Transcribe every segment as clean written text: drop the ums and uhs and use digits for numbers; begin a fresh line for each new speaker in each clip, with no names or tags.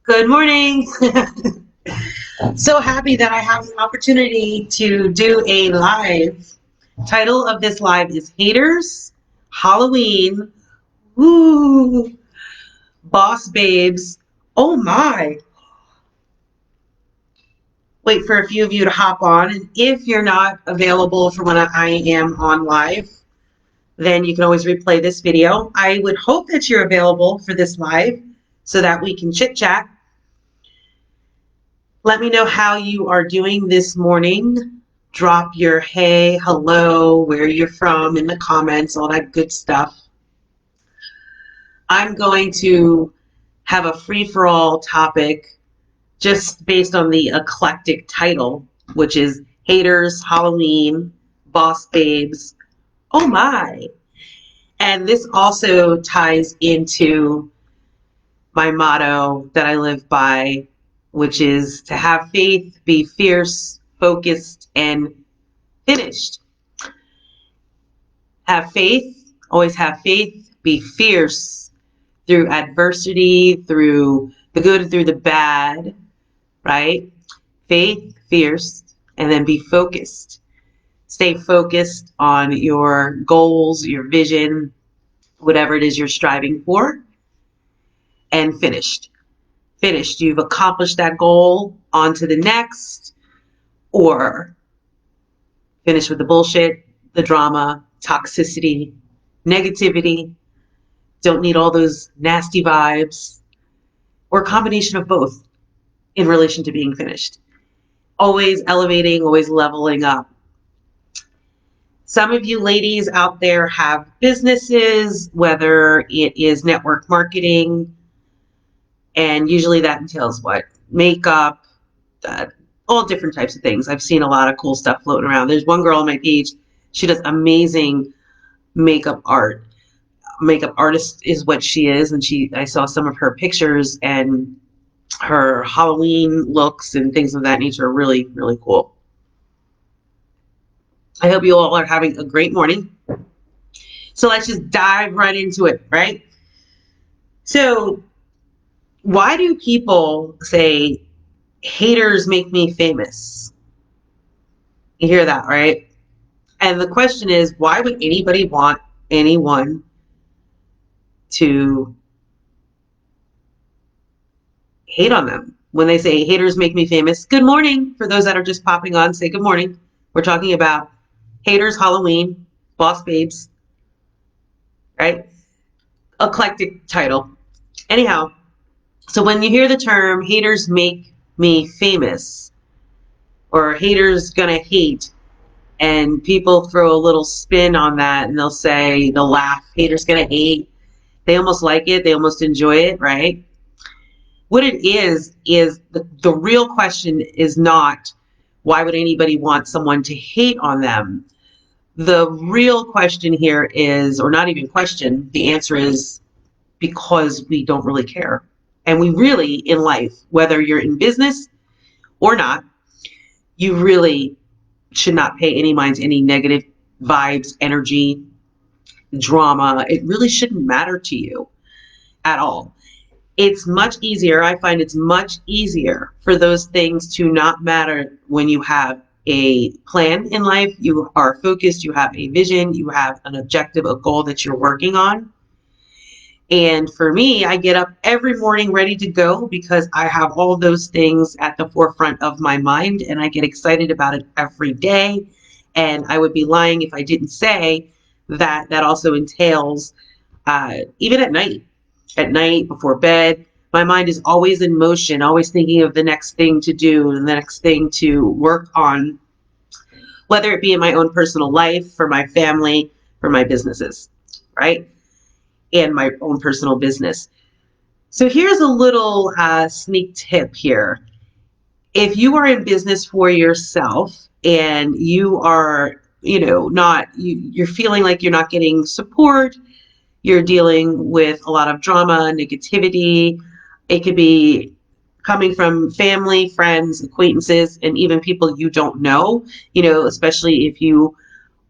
Good morning. So happy that I have the opportunity to do a live. Title of this live is Haters, Halloween, Woo, Boss Babes. Oh my. Wait for a few of you to hop on. And if you're not available for when I am on live, then you can always replay this video. I would hope that you're available for this live so that we can chit chat. Let me know how you are doing this morning. Drop your hey, hello, where you're from in the comments, all that good stuff. I'm going to have a free-for-all topic just based on the eclectic title, which is Haters, Halloween, Boss Babes. Oh my. And this also ties into my motto that I live by, which is to have faith, be fierce, focused, and finished. Have faith, always have faith, be fierce through adversity, through the good, through the bad, right? Faith, fierce, and then be focused. Stay focused on your goals, your vision, whatever it is you're striving for, and finished. Finished. You've accomplished that goal, on to the next, or finish with the bullshit, the drama, toxicity, negativity. Don't need all those nasty vibes, or a combination of both in relation to being finished. Always elevating, always leveling up. Some of you ladies out there have businesses, whether it is network marketing, and usually that entails what? Makeup, all different types of things. I've seen a lot of cool stuff floating around. There's one girl on my page, she does amazing makeup art. Makeup artist is what she is, and I saw some of her pictures, and her Halloween looks and things of that nature are really, really cool. I hope you all are having a great morning. So let's just dive right into it, right? So why do people say haters make me famous? You hear that, right? And the question is, why would anybody want anyone to hate on them? When they say haters make me famous, good morning. For those that are just popping on, say good morning. We're talking about haters, Halloween, boss babes, right? Eclectic title. Anyhow, so when you hear the term haters make me famous, or haters gonna hate, and people throw a little spin on that and they'll laugh, haters gonna hate. They almost like it, they almost enjoy it, right? What it is the real question is not why would anybody want someone to hate on them. The real question here is, or not even question, the answer is because we don't really care. And we really, in life, whether you're in business or not, you really should not pay any mind to any negative vibes, energy, drama. It really shouldn't matter to you at all. It's much easier, I find it's much easier for those things to not matter when you have a plan in life, you are focused, you have a vision, you have an objective, a goal that you're working on. And for me, I get up every morning ready to go because I have all those things at the forefront of my mind, and I get excited about it every day. And I would be lying if I didn't say that that also entails even at night before bed, my mind is always in motion, always thinking of the next thing to do and the next thing to work on, whether it be in my own personal life, for my family, for my businesses, right? And my own personal business. So here's a little sneak tip here. If you are in business for yourself and you are, you're feeling like you're not getting support, you're dealing with a lot of drama, negativity. It could be coming from family, friends, acquaintances, and even people you don't know, especially if you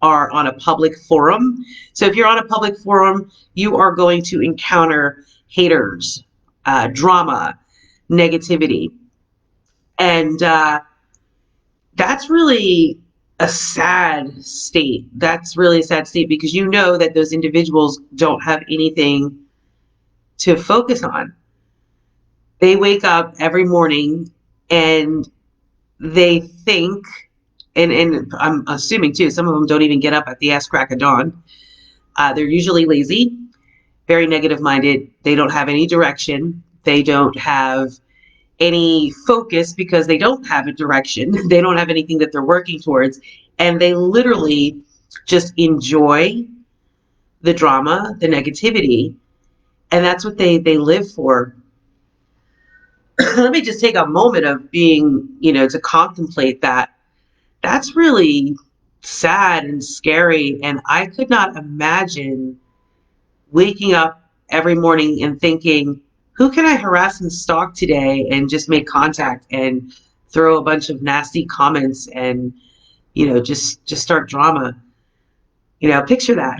are on a public forum. So if you're on a public forum, you are going to encounter haters, drama, negativity. And that's really a sad state. That's really a sad state because you know that those individuals don't have anything to focus on. They wake up every morning and they think, and I'm assuming too, some of them don't even get up at the ass crack of dawn. They're usually lazy, very negative minded. They don't have any direction. They don't have any focus because they don't have a direction. They don't have anything that they're working towards. And they literally just enjoy the drama, the negativity. And that's what they live for. Let me just take a moment of being, to contemplate that. That's really sad and scary. And I could not imagine waking up every morning and thinking, who can I harass and stalk today and just make contact and throw a bunch of nasty comments and, just start drama. Picture that.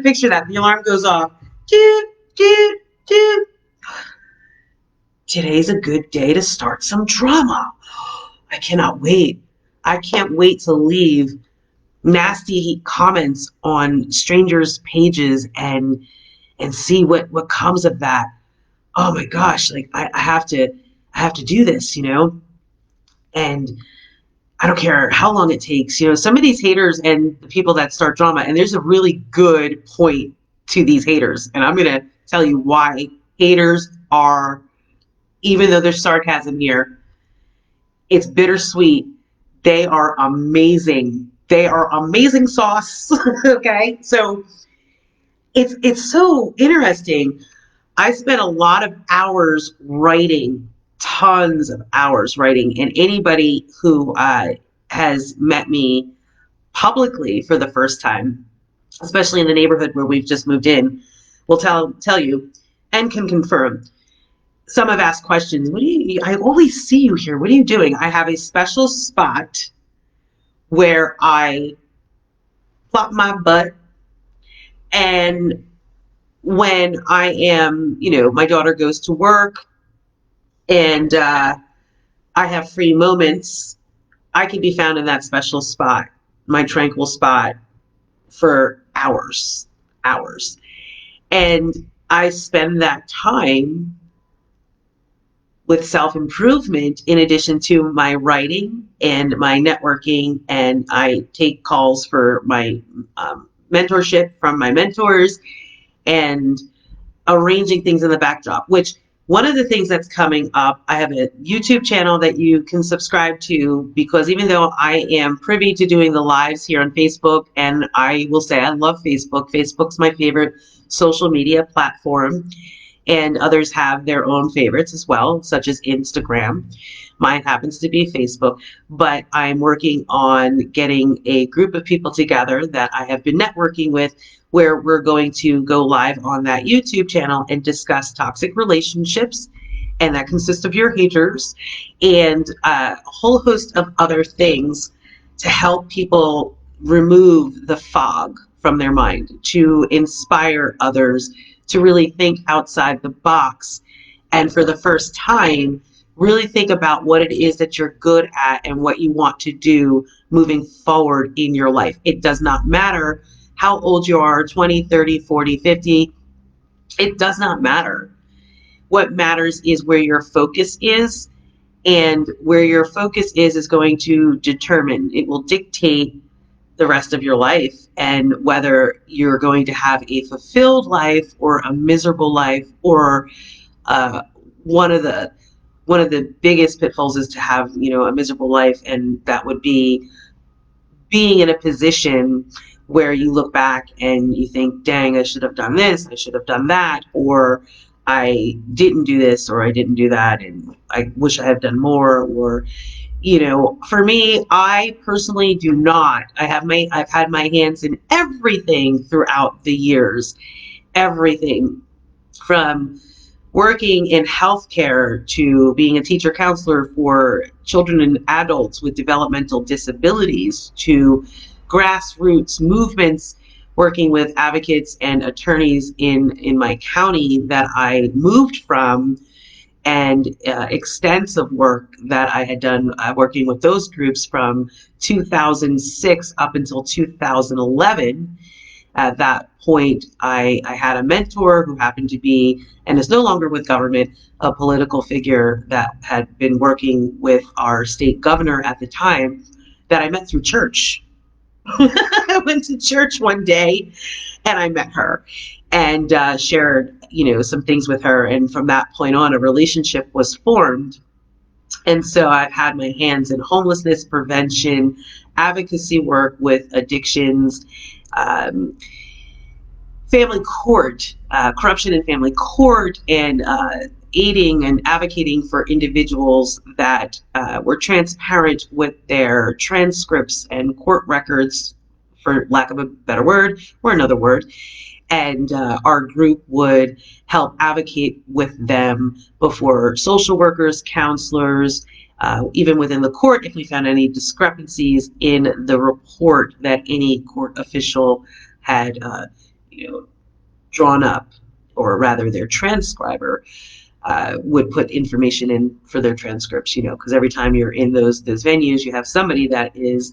Picture that. The alarm goes off. Doot, doot, doot. Today's a good day to start some drama. I cannot wait. I can't wait to leave nasty comments on strangers' pages and see what comes of that. Oh my gosh, like I have to do this, and I don't care how long it takes. Some of these haters and the people that start drama, and there's a really good point to these haters, and I'm gonna tell you why haters are, even though there's sarcasm here, it's bittersweet. They are amazing. They are amazing sauce. Okay, so it's so interesting. I spent a lot of hours writing, tons of hours writing, and anybody who has met me publicly for the first time, especially in the neighborhood where we've just moved in, will tell you and can confirm. Some have asked questions. I always see you here. What are you doing? I have a special spot where I plop my butt, and when I am, my daughter goes to work and I have free moments, I can be found in that special spot, my tranquil spot, for hours, hours. And I spend that time with self-improvement in addition to my writing and my networking. And I take calls for my mentorship from my mentors and arranging things in the backdrop, which one of the things that's coming up, I have a YouTube channel that you can subscribe to, because even though I am privy to doing the lives here on Facebook, and I will say I love Facebook. Facebook's my favorite social media platform, and others have their own favorites as well, such as Instagram. Mine happens to be Facebook, but I'm working on getting a group of people together that I have been networking with, where we're going to go live on that YouTube channel and discuss toxic relationships. And that consists of your haters and a whole host of other things to help people remove the fog from their mind, to inspire others to really think outside the box. And for the first time, really think about what it is that you're good at and what you want to do moving forward in your life. It does not matter how old you are, 20, 30, 40, 50. It does not matter. What matters is where your focus is, and where your focus is going to determine, it will dictate the rest of your life, and whether you're going to have a fulfilled life or a miserable life, or one of the biggest pitfalls is to have a miserable life, and that would be being in a position where you look back and you think, dang, I should have done this, I should have done that, or I didn't do this, or I didn't do that, and I wish I had done more. Or for me, I personally do not. I've had my hands in everything throughout the years. Everything from working in healthcare to being a teacher counselor for children and adults with developmental disabilities, to grassroots movements, working with advocates and attorneys in my county that I moved from, and extensive work that I had done working with those groups from 2006 up until 2011. At that point, I had a mentor who happened to be, and is no longer with government, a political figure that had been working with our state governor at the time that I met through church. I went to church one day and I met her and shared, some things with her. And from that point on, a relationship was formed. And so I've had my hands in homelessness prevention, advocacy work with addictions, um, family court, corruption in family court, and aiding and advocating for individuals that were transparent with their transcripts and court records, for lack of a better word or another word. And our group would help advocate with them before social workers, counselors, even within the court, if we found any discrepancies in the report that any court official had drawn up, or rather their transcriber would put information in for their transcripts, because every time you're in those venues, you have somebody that is,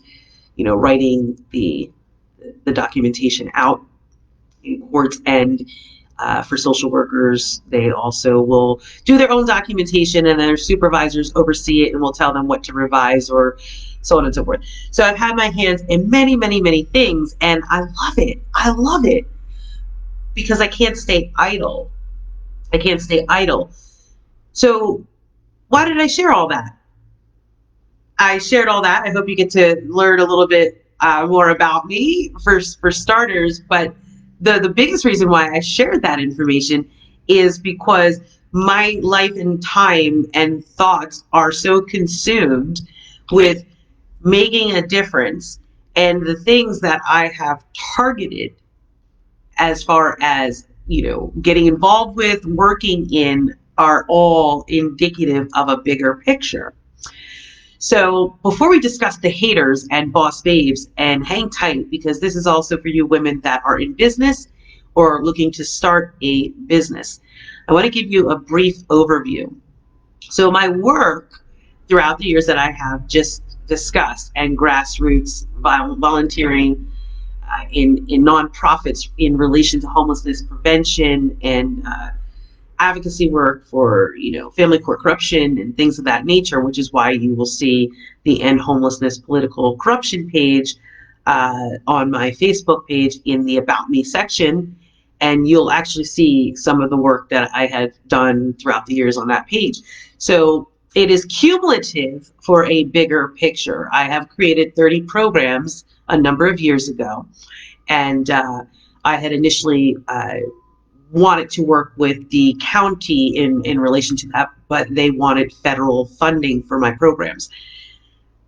writing the documentation out in courts. And for social workers, they also will do their own documentation, and their supervisors oversee it and will tell them what to revise, or so on and so forth. So I've had my hands in many, many, many things, and I love it. I love it because I can't stay idle. I can't stay idle. So why did I share all that? I shared all that. I hope you get to learn a little bit more about me for starters. But the biggest reason why I shared that information is because my life and time and thoughts are so consumed with making a difference, and the things that I have targeted as far as, getting involved with, working in, are all indicative of a bigger picture. So before we discuss the haters and boss babes, and hang tight, because this is also for you women that are in business or looking to start a business, I want to give you a brief overview. So my work throughout the years that I have just discussed, and grassroots volunteering, in nonprofits in relation to homelessness prevention, and advocacy work for family court corruption and things of that nature, which is why you will see the End Homelessness Political Corruption page on my Facebook page in the About Me section, and you'll actually see some of the work that I had done throughout the years on that page. So it is cumulative for a bigger picture. I have created 30 programs a number of years ago, and I had initially wanted to work with the county in relation to that, but they wanted federal funding for my programs.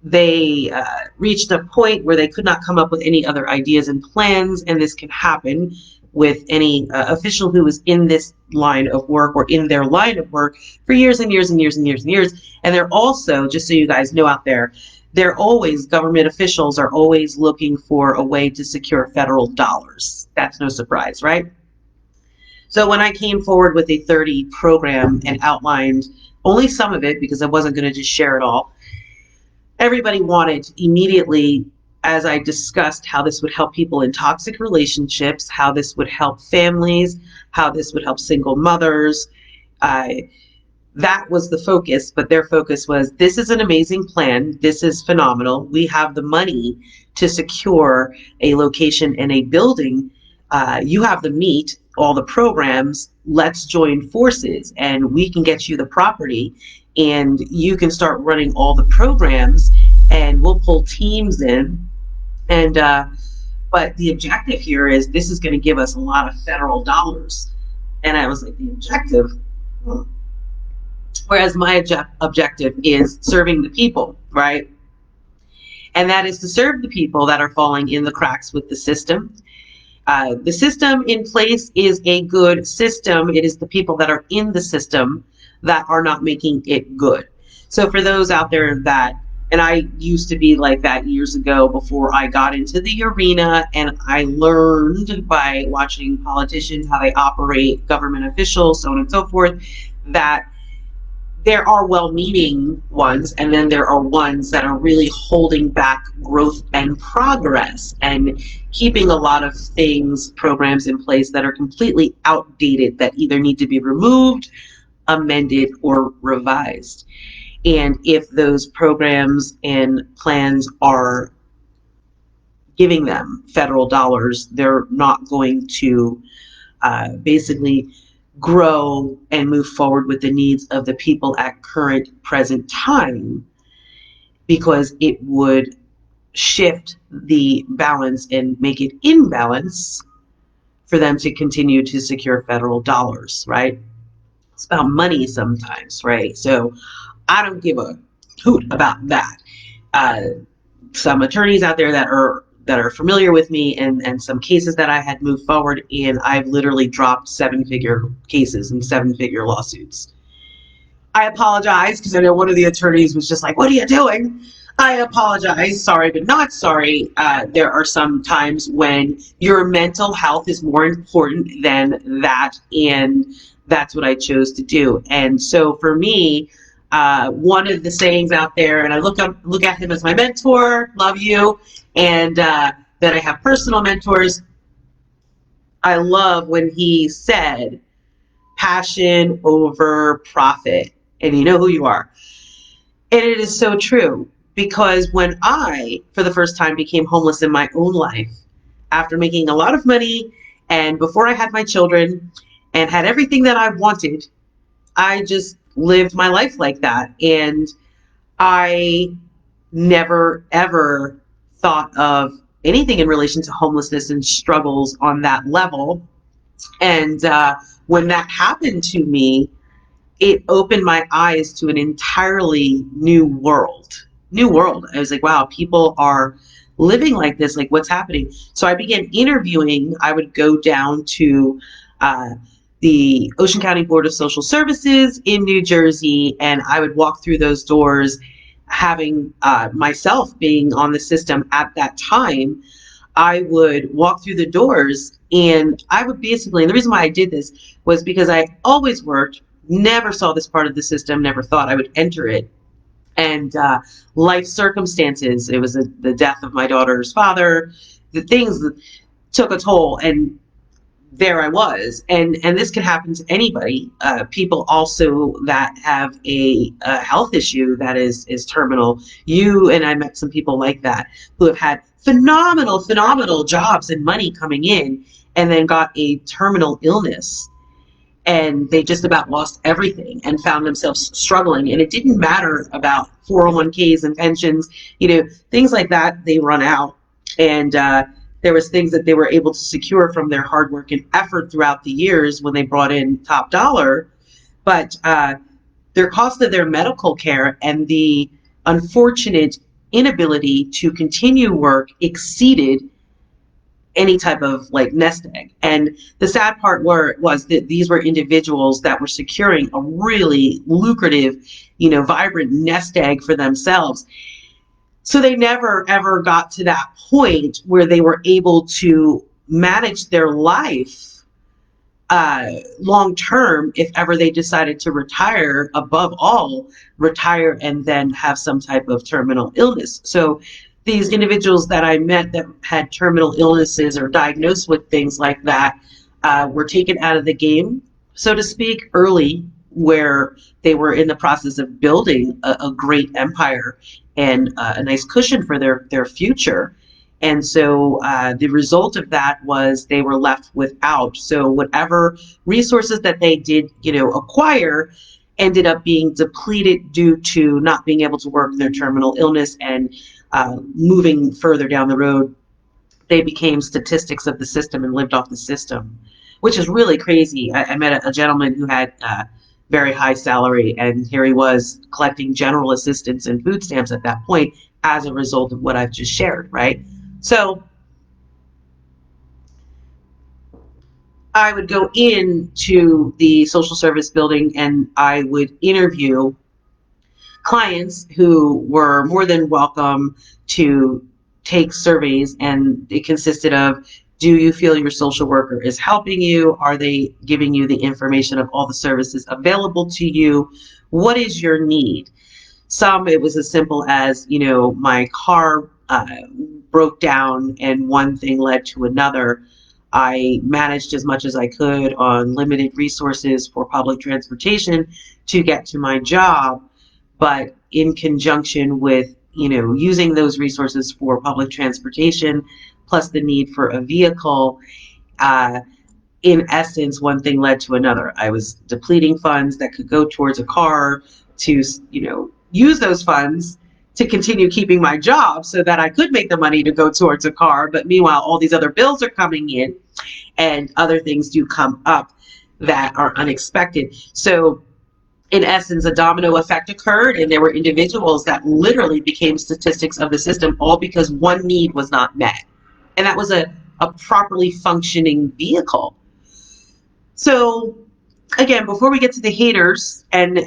They reached a point where they could not come up with any other ideas and plans, and this can happen with any official who is in this line of work, or in their line of work for years and years and years and years and years. And they're also, just so you guys know out there, government officials are always looking for a way to secure federal dollars. That's no surprise, right? So when I came forward with a 30 program and outlined only some of it, because I wasn't going to just share it all, everybody wanted immediately, as I discussed how this would help people in toxic relationships, how this would help families, how this would help single mothers. That was the focus, but their focus was, this is an amazing plan. This is phenomenal. We have the money to secure a location and a building. You have the meat, all the programs. Let's join forces, and we can get you the property, and you can start running all the programs, and we'll pull teams in. And but the objective here is, this is going to give us a lot of federal dollars. And I was like, the objective? Whereas my objective is serving the people, right? And that is to serve the people that are falling in the cracks with the system. The system in place is a good system. It is the people that are in the system that are not making it good. So for those out there that, and I used to be like that years ago before I got into the arena, and I learned by watching politicians, how they operate, government officials, so on and so forth, that there are well-meaning ones, and then there are ones that are really holding back growth and progress and keeping a lot of things, programs in place that are completely outdated, that either need to be removed, amended, or revised. And if those programs and plans are giving them federal dollars, they're not going to basically grow and move forward with the needs of the people at current present time, because it would shift the balance and make it imbalance for them to continue to secure federal dollars, right? It's about money sometimes, right? So I don't give a hoot about that. Uh, some attorneys out there that are familiar with me, and some cases that I had moved forward in, I've literally dropped 7-figure cases and 7-figure lawsuits. I apologize because I know one of the attorneys was just like, "What are you doing?" I apologize, sorry, but not sorry. There are some times when your mental health is more important than that, and that's what I chose to do. And so for me, one of the sayings out there, and I look at him as my mentor, love you, and that I have personal mentors. I love when he said, "Passion over profit," and you know who you are. And it is so true, because when I, for the first time, became homeless in my own life, after making a lot of money and before I had my children and had everything that I wanted, I just lived my life like that. And I never, ever thought of anything in relation to homelessness and struggles on that level. And when that happened to me, it opened my eyes to an entirely new world. New world. I was like, wow, people are living like this. Like, what's happening? So I began interviewing. I would go down to uh, the Ocean County Board of Social Services in New Jersey, and I would walk through those doors, having myself being on the system at that time. I would walk through the doors, and I would basically, and the reason why I did this was because I always worked, never saw this part of the system, never thought I would enter it. And life circumstances, it was the death of my daughter's father, the things that took a toll, and there I was. And this can happen to anybody. People also that have a health issue that is terminal. You and I met some people like that who have had phenomenal jobs and money coming in, and then got a terminal illness, and they just about lost everything and found themselves struggling. And it didn't matter about 401ks and pensions, things like that. They run out, and there was things that they were able to secure from their hard work and effort throughout the years when they brought in top dollar. But their cost of their medical care and the unfortunate inability to continue work exceeded any type of like nest egg. And the sad part was that these were individuals that were securing a really lucrative, vibrant nest egg for themselves. So they never ever got to that point where they were able to manage their life long term, if ever they decided to retire. Above all, retire and then have some type of terminal illness. So these individuals that I met that had terminal illnesses or diagnosed with things like that were taken out of the game, so to speak, early, where they were in the process of building a great empire and a nice cushion for their future. And so the result of that was they were left without. So whatever resources that they did, acquire, ended up being depleted due to not being able to work their terminal illness. And moving further down the road, they became statistics of the system and lived off the system, which is really crazy. I met a gentleman who had very high salary, and here he was collecting general assistance and food stamps at that point as a result of what I've just shared, right? So I would go into the social service building and I would interview clients who were more than welcome to take surveys, and it consisted of Do you feel your social worker is helping you? Are they giving you the information of all the services available to you? What is your need? Some, it was as simple as, my car broke down and one thing led to another. I managed as much as I could on limited resources for public transportation to get to my job, but in conjunction with, using those resources for public transportation, plus the need for a vehicle, uh, in essence, one thing led to another. I was depleting funds that could go towards a car to, use those funds to continue keeping my job so that I could make the money to go towards a car. But meanwhile, all these other bills are coming in and other things do come up that are unexpected. So in essence, a domino effect occurred, and there were individuals that literally became statistics of the system, all because one need was not met. And that was a properly functioning vehicle. So again, before we get to the haters and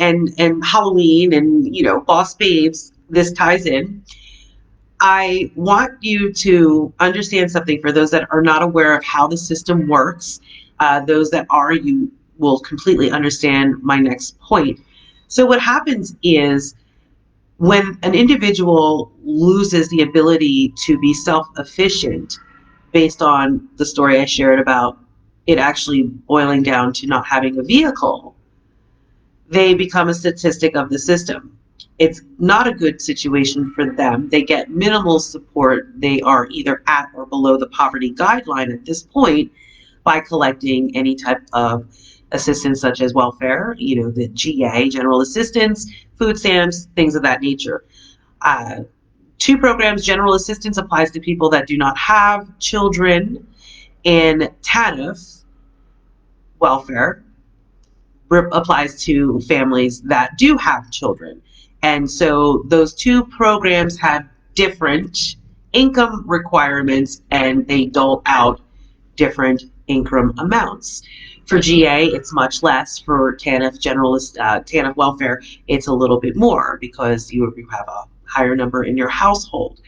Halloween and boss babes, this ties in. I want you to understand something for those that are not aware of how the system works. Those that are, you will completely understand my next point. So what happens is when an individual loses the ability to be self-efficient based on the story I shared about it actually boiling down to not having a vehicle, they become a statistic of the system. It's not a good situation for them. They get minimal support. They are either at or below the poverty guideline at this point by collecting any type of assistance such as welfare, the GA, general assistance, food stamps, things of that nature. Uh, Two programs, general assistance applies to people that do not have children, and TANF, welfare, applies to families that do have children. And so those two programs have different income requirements and they dole out different income amounts. For GA, it's much less. For TANF generalist, TANF welfare, it's a little bit more because you have a higher number in your household.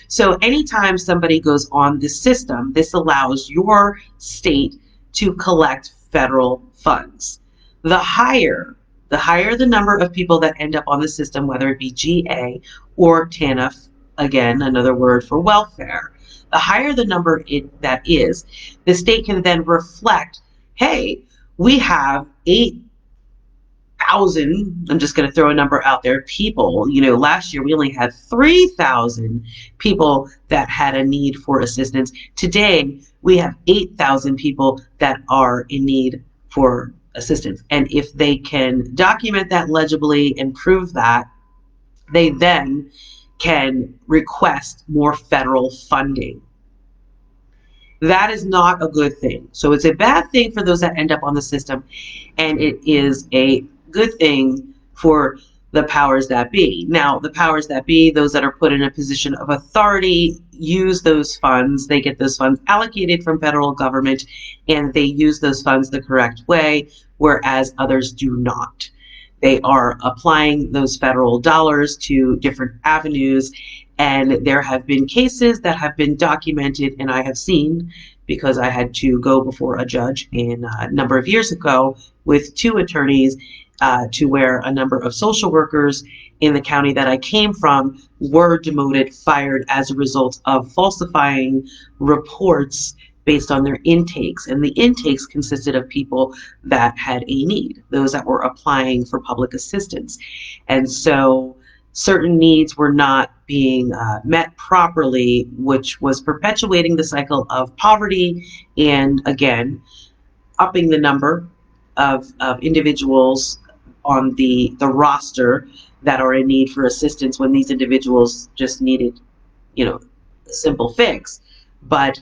So anytime somebody goes on this system, this allows your state to collect federal funds. The higher, the number of people that end up on the system, whether it be GA or TANF, again, another word for welfare, the higher the number that is, the state can then reflect, hey, we have 8,000, I'm just going to throw a number out there, people. Last year we only had 3,000 people that had a need for assistance. Today we have 8,000 people that are in need for assistance. And if they can document that legibly and prove that, they then can request more federal funding. That is not a good thing. So it's a bad thing for those that end up on the system, and it is a good thing for the powers that be. Now, the powers that be, those that are put in a position of authority, use those funds. They get those funds allocated from federal government, and they use those funds the correct way, whereas others do not. They are applying those federal dollars to different avenues, and there have been cases that have been documented, and I have seen, because I had to go before a judge a number of years ago with two attorneys, to where a number of social workers in the county that I came from were demoted, fired as a result of falsifying reports based on their intakes. And the intakes consisted of people that had a need, those that were applying for public assistance. And so certain needs were not being met properly, which was perpetuating the cycle of poverty and, again, upping the number of individuals on the roster that are in need for assistance when these individuals just needed, a simple fix. But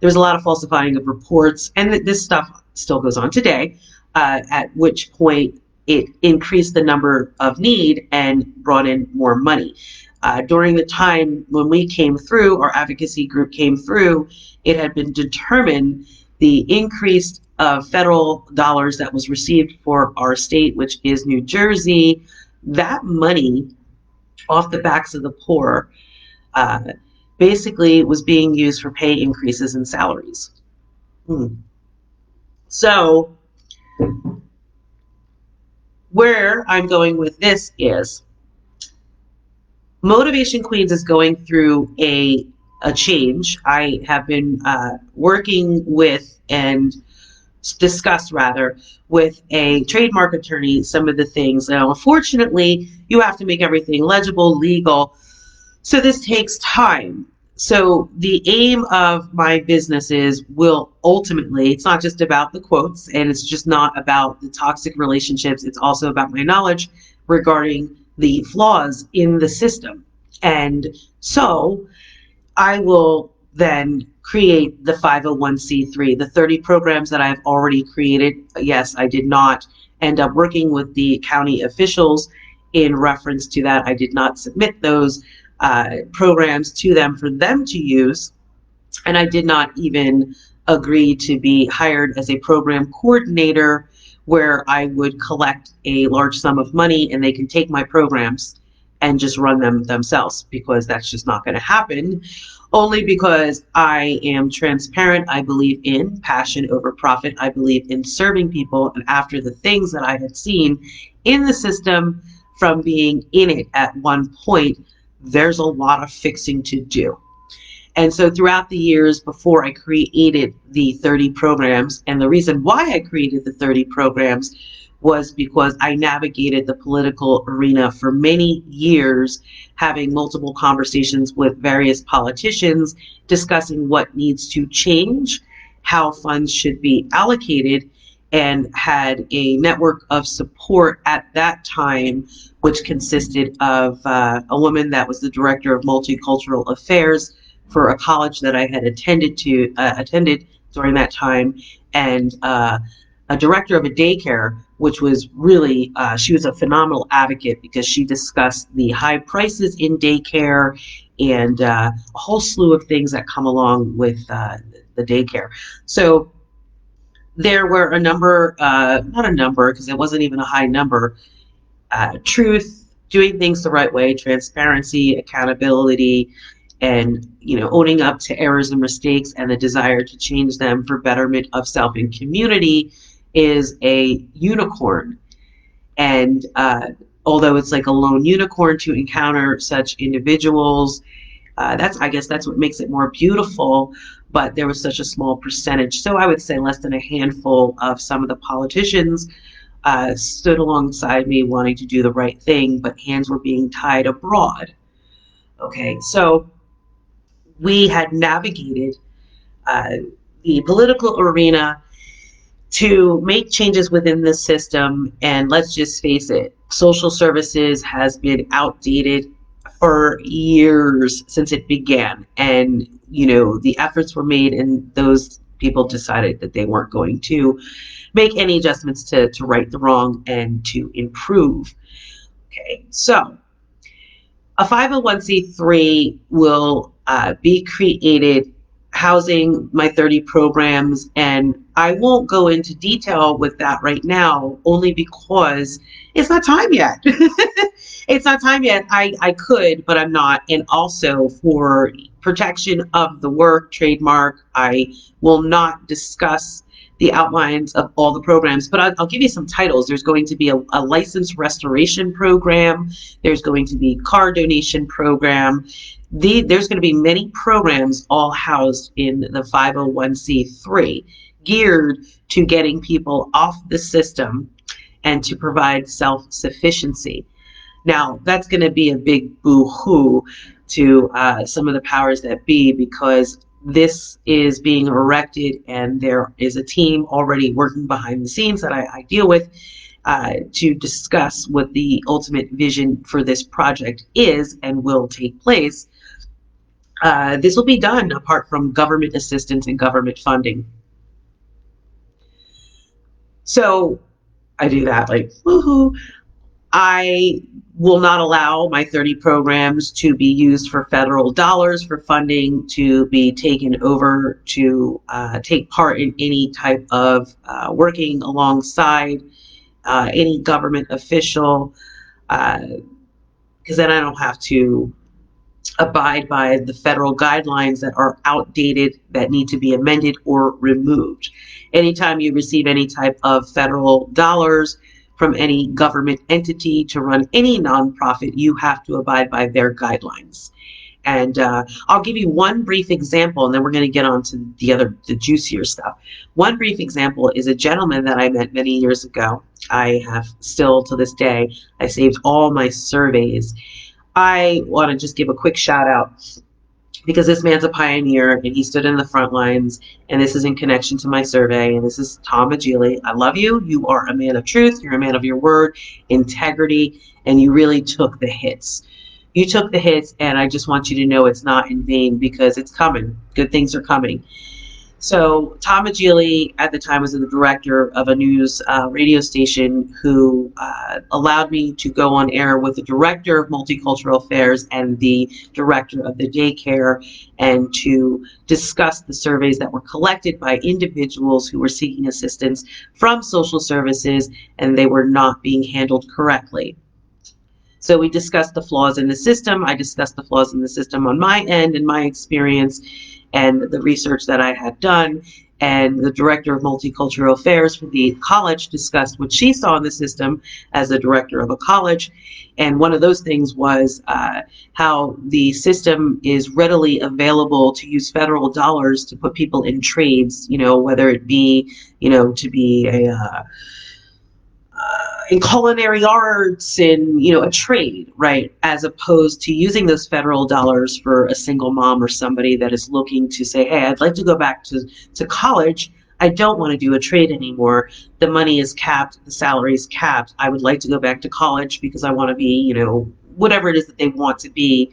there's a lot of falsifying of reports, and this stuff still goes on today, at which point it increased the number of need and brought in more money. During the time when we came through, our advocacy group came through, it had been determined the increase of federal dollars that was received for our state, which is New Jersey, that money off the backs of the poor basically was being used for pay increases in salaries. Hmm. So where I'm going with this is Motivation Queens is going through a change. I have been working with and discussed rather with a trademark attorney some of the things. Now, unfortunately, you have to make everything legible, legal, so this takes time. So the aim of my businesses will ultimately, it's not just about the quotes and it's just not about the toxic relationships. It's also about my knowledge regarding the flaws in the system. And so I will then create the 501c3, the 30 programs that I've already created. Yes, I did not end up working with the county officials in reference to that. I did not submit those programs to them for them to use. And I did not even agree to be hired as a program coordinator where I would collect a large sum of money and they can take my programs and just run them themselves, because that's just not going to happen. Only because I am transparent. I believe in passion over profit. I believe in serving people. And after the things that I had seen in the system from being in it at one point, there's a lot of fixing to do. And so throughout the years before I created the 30 programs, and the reason why I created the 30 programs was because I navigated the political arena for many years, having multiple conversations with various politicians, discussing what needs to change, how funds should be allocated, and had a network of support at that time, which consisted of a woman that was the director of multicultural affairs for a college that I had attended during that time, and a director of a daycare, which was really she was a phenomenal advocate because she discussed the high prices in daycare and a whole slew of things that come along with the daycare. So there were a number, not a number because it wasn't even a high number, truth, doing things the right way, transparency, accountability, and owning up to errors and mistakes and the desire to change them for betterment of self and community is a unicorn. And although it's like a lone unicorn to encounter such individuals, that's I guess that's what makes it more beautiful. But there was such a small percentage, so I would say less than a handful of some of the politicians stood alongside me wanting to do the right thing, but hands were being tied abroad. Okay, so we had navigated uh, the political arena to make changes within the system. And let's just face it, social services has been outdated for years since it began. And, the efforts were made, and those people decided that they weren't going to make any adjustments to right the wrong and to improve. Okay, so a 501c3 will be created housing my 30 programs, and I won't go into detail with that right now, only because it's not time yet. It's not time yet. I could, but I'm not. And also for protection of the work trademark, I will not discuss the outlines of all the programs, but I'll give you some titles. There's going to be a license restoration program. There's going to be car donation program. There's going to be many programs all housed in the 501c3 geared to getting people off the system and to provide self-sufficiency. Now, that's going to be a big boo-hoo to some of the powers that be, because this is being erected and there is a team already working behind the scenes that I deal with to discuss what the ultimate vision for this project is and will take place. This will be done apart from government assistance and government funding. So I do that like, woohoo. I will not allow my 30 programs to be used for federal dollars for funding to be taken over to take part in any type of working alongside any government official, because then I don't have to abide by the federal guidelines that are outdated, that need to be amended or removed. Anytime you receive any type of federal dollars from any government entity to run any nonprofit, you have to abide by their guidelines. And I'll give you one brief example, and then we're going to get on to the juicier stuff. One brief example is a gentleman that I met many years ago. I have still to this day, I saved all my surveys. I want to just give a quick shout out because this man's a pioneer and he stood in the front lines, and this is in connection to my survey. And this is Tom Magili. I love you. You are a man of truth. You're a man of your word, integrity, and you really took the hits. You took the hits, and I just want you to know it's not in vain, because it's coming. Good things are coming. So Tom Magili at the time was the director of a news radio station who allowed me to go on air with the director of multicultural affairs and the director of the daycare, and to discuss the surveys that were collected by individuals who were seeking assistance from social services and they were not being handled correctly. So we discussed the flaws in the system. I discussed the flaws in the system on my end and my experience and the research that I had done. And the director of multicultural affairs for the college discussed what she saw in the system as the director of a college. And one of those things was how the system is readily available to use federal dollars to put people in trades, whether it be, to be in culinary arts, in a trade, right, as opposed to using those federal dollars for a single mom or somebody that is looking to say, hey, I'd like to go back to college. I don't want to do a trade anymore. The money is capped, the salary is capped. I would like to go back to college because I want to be, whatever it is that they want to be,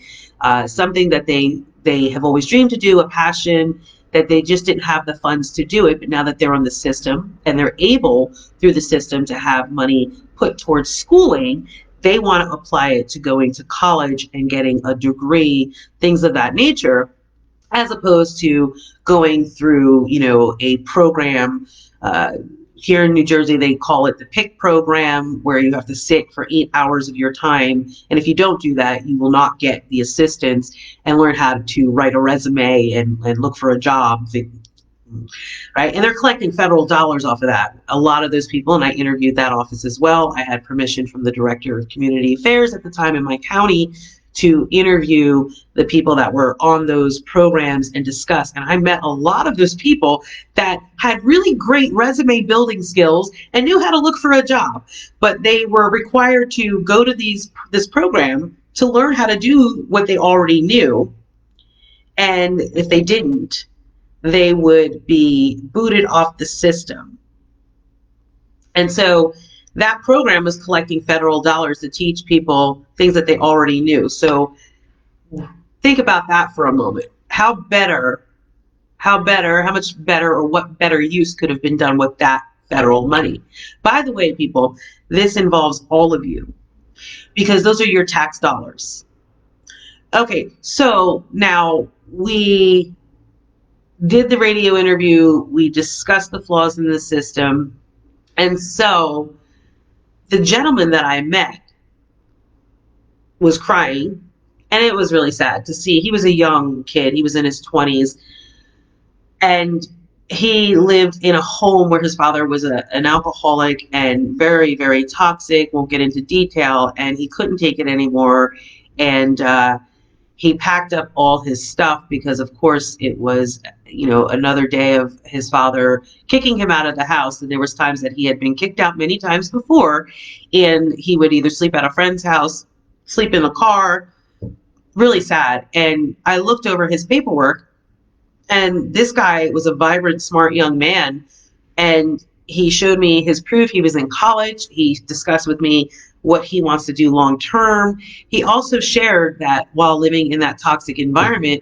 something that they have always dreamed to do, a passion, that they just didn't have the funds to do it. But now that they're on the system and they're able through the system to have money put towards schooling, they want to apply it to going to college and getting a degree, things of that nature, as opposed to going through, a program. Here in New Jersey, they call it the PIC program, where you have to sit for 8 hours of your time. And if you don't do that, you will not get the assistance and learn how to write a resume and look for a job. Right? And they're collecting federal dollars off of that. A lot of those people, and I interviewed that office as well. I had permission from the director of community affairs at the time in my county to interview the people that were on those programs and discuss. And I met a lot of those people that had really great resume building skills and knew how to look for a job, but they were required to go to this program to learn how to do what they already knew. And if they didn't, they would be booted off the system. And so that program was collecting federal dollars to teach people things that they already knew. So think about that for a moment. How much better, or what better use could have been done with that federal money? By the way, people, this involves all of you, because those are your tax dollars. Okay, so now we did the radio interview, we discussed the flaws in the system, and so the gentleman that I met was crying, and it was really sad to see. He was a young kid, he was in his 20s, and he lived in a home where his father was an alcoholic and very, very toxic, won't get into detail, and he couldn't take it anymore. And he packed up all his stuff because, of course, it was, another day of his father kicking him out of the house. And there was times that he had been kicked out many times before, and he would either sleep at a friend's house, sleep in the car. Really sad. And I looked over his paperwork, and this guy was a vibrant, smart young man. And he showed me his proof. He was in college. He discussed with me what he wants to do long term. He also shared that while living in that toxic environment,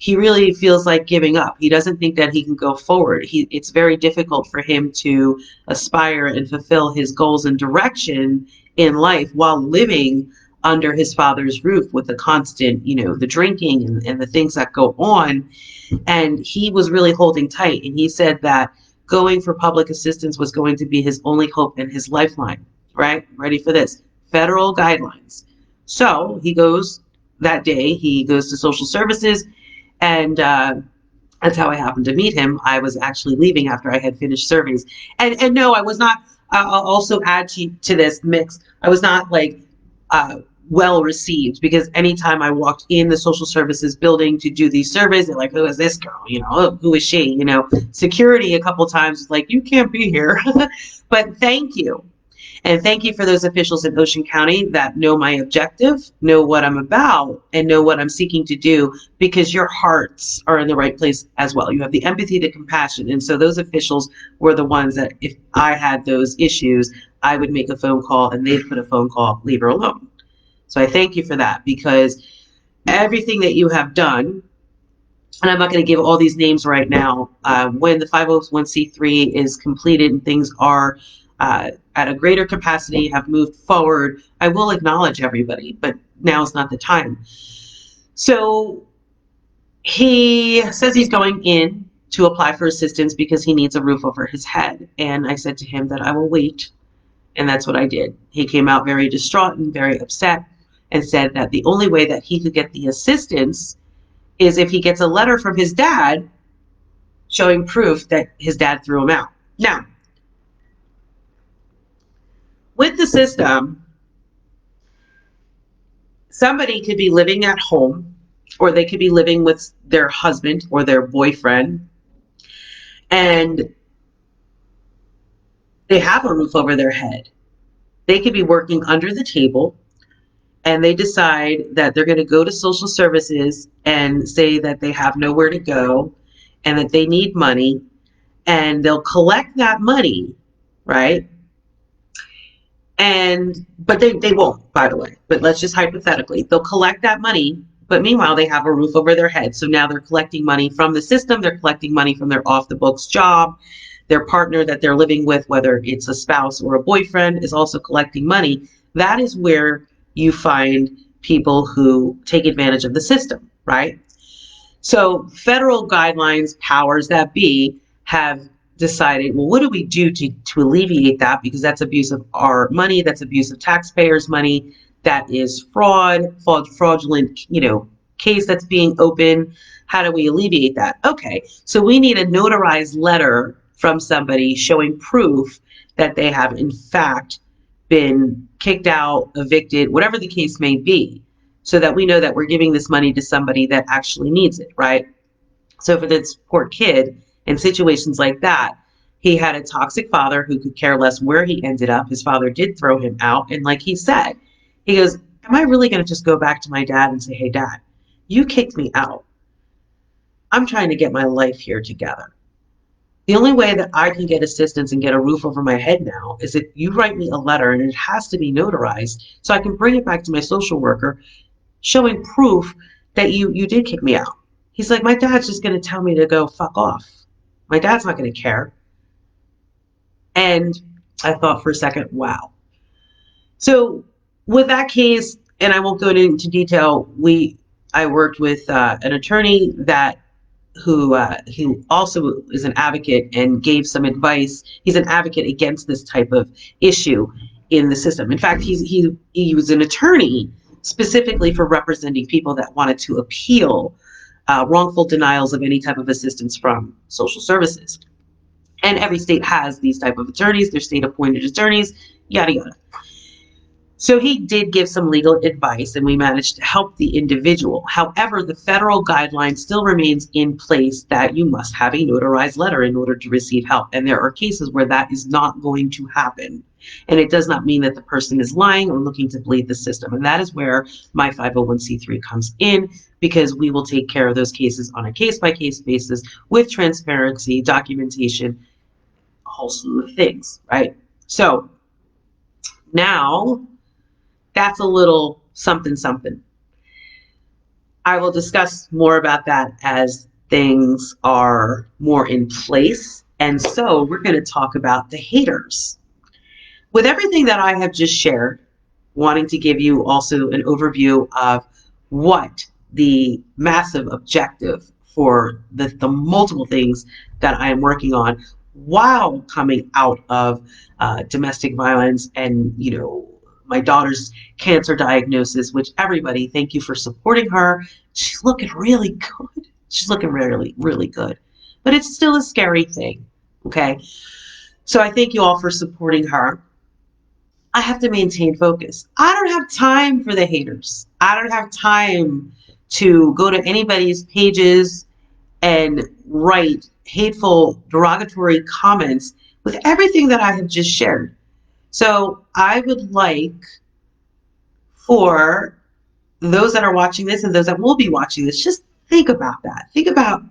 he really feels like giving up. He doesn't think that he can go forward. It's very difficult for him to aspire and fulfill his goals and direction in life while living under his father's roof with the constant, the drinking and the things that go on. And he was really holding tight. And he said that going for public assistance was going to be his only hope and his lifeline. Right? Ready for this? Federal guidelines. So he goes that day he goes to social services, and that's how I happened to meet him. I was actually leaving after I had finished surveys. And no, I was not, I'll also add to this mix, I was not like uh, well received, because anytime I walked in the social services building to do these surveys, they're like, who is this girl? Oh, who is she? Security a couple times was like, you can't be here. But thank you. And thank you for those officials in Ocean County that know my objective, know what I'm about, and know what I'm seeking to do, because your hearts are in the right place as well. You have the empathy, the compassion. And so those officials were the ones that if I had those issues, I would make a phone call and they'd put a phone call, leave her alone. So I thank you for that, because everything that you have done, and I'm not going to give all these names right now, when the 501c3 is completed and things are at a greater capacity, have moved forward, I will acknowledge everybody, but now is not the time. So he says he's going in to apply for assistance because he needs a roof over his head. And I said to him that I will wait. And that's what I did. He came out very distraught and very upset and said that the only way that he could get the assistance is if he gets a letter from his dad showing proof that his dad threw him out. Now, with the system, somebody could be living at home, or they could be living with their husband or their boyfriend, and they have a roof over their head. They could be working under the table, and they decide that they're going to go to social services and say that they have nowhere to go and that they need money, and they'll collect that money, right? But they won't, by the way, but let's just hypothetically, they'll collect that money, but meanwhile they have a roof over their head. So now they're collecting money from the system, they're collecting money from their off the books job, their partner that they're living with, whether it's a spouse or a boyfriend, is also collecting money. That is where you find people who take advantage of the system, right? So federal guidelines, powers that be, have decided, well, what do we do to alleviate that? Because that's abuse of our money, that's abuse of taxpayers' money, that is fraudulent, case that's being open. How do we alleviate that? Okay, so we need a notarized letter from somebody showing proof that they have in fact been kicked out, evicted, whatever the case may be, so that we know that we're giving this money to somebody that actually needs it, right? So for this poor kid, in situations like that, he had a toxic father who could care less where he ended up. His father did throw him out. And like he said, he goes, am I really going to just go back to my dad and say, hey, dad, you kicked me out. I'm trying to get my life here together. The only way that I can get assistance and get a roof over my head now is if you write me a letter, and it has to be notarized so I can bring it back to my social worker showing proof that you did kick me out. He's like, my dad's just going to tell me to go fuck off. My dad's not going to care. And I thought for a second, wow. So with that case, and I won't go into detail, I worked with an attorney that who also is an advocate and gave some advice. He's an advocate against this type of issue in the system. In fact, he was an attorney specifically for representing people that wanted to appeal wrongful denials of any type of assistance from social services. And every state has these type of attorneys, they're state appointed attorneys, yada yada. So he did give some legal advice, and we managed to help the individual. However, the federal guideline still remains in place that you must have a notarized letter in order to receive help. And there are cases where that is not going to happen. And it does not mean that the person is lying or looking to bleed the system. And that is where my 501c3 comes in, because we will take care of those cases on a case-by-case basis with transparency, documentation, a whole slew of things, right? So now that's a little something something. I will discuss more about that as things are more in place. And so we're going to talk about the haters. With everything that I have just shared, wanting to give you also an overview of what the massive objective for the multiple things that I am working on while coming out of domestic violence and, my daughter's cancer diagnosis, which everybody, thank you for supporting her. She's looking really good. She's looking really, really good. But it's still a scary thing. Okay. So I thank you all for supporting her. I have to maintain focus. I don't have time for the haters. I don't have time to go to anybody's pages and write hateful, derogatory comments with everything that I have just shared. So I would like for those that are watching this and those that will be watching this, just think about that. Think about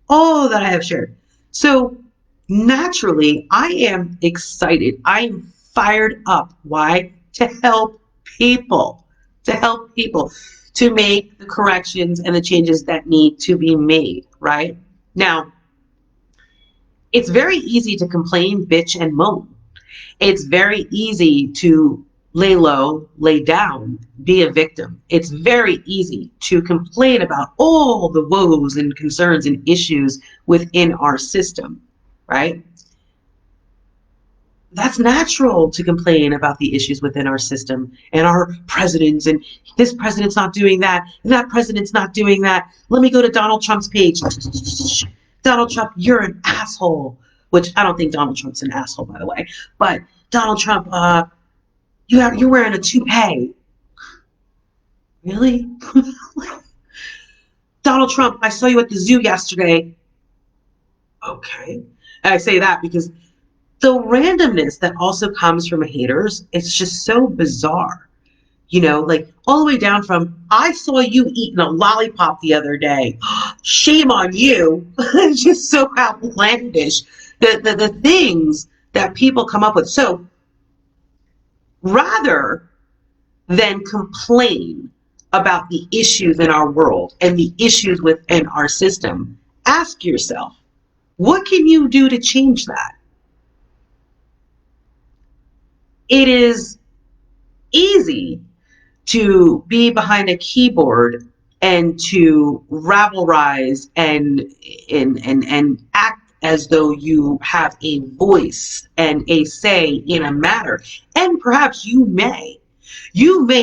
all that I have shared. So naturally, I am excited. I am fired up. Why? To help people, to make the corrections and the changes that need to be made, right? Now, it's very easy to complain, bitch, and moan. It's very easy to lay low, lay down, be a victim. It's very easy to complain about all the woes and concerns and issues within our system, right? That's natural to complain about the issues within our system and our presidents, and this president's not doing that, and that president's not doing that. Let me go to Donald Trump's page. Donald Trump, you're an asshole. Which I don't think Donald Trump's an asshole, by the way. But Donald Trump, you're wearing a toupee. Really? Donald Trump, I saw you at the zoo yesterday. Okay. And I say that because the randomness that also comes from haters, it's just so bizarre. You know, like all the way down from, I saw you eating a lollipop the other day. Shame on you. It's just so outlandish. The things that people come up with. So rather than complain about the issues in our world and the issues within our system, ask yourself, what can you do to change that? It is easy to be behind a keyboard and to rabble-rise and act as though you have a voice and a say in a matter. And perhaps you may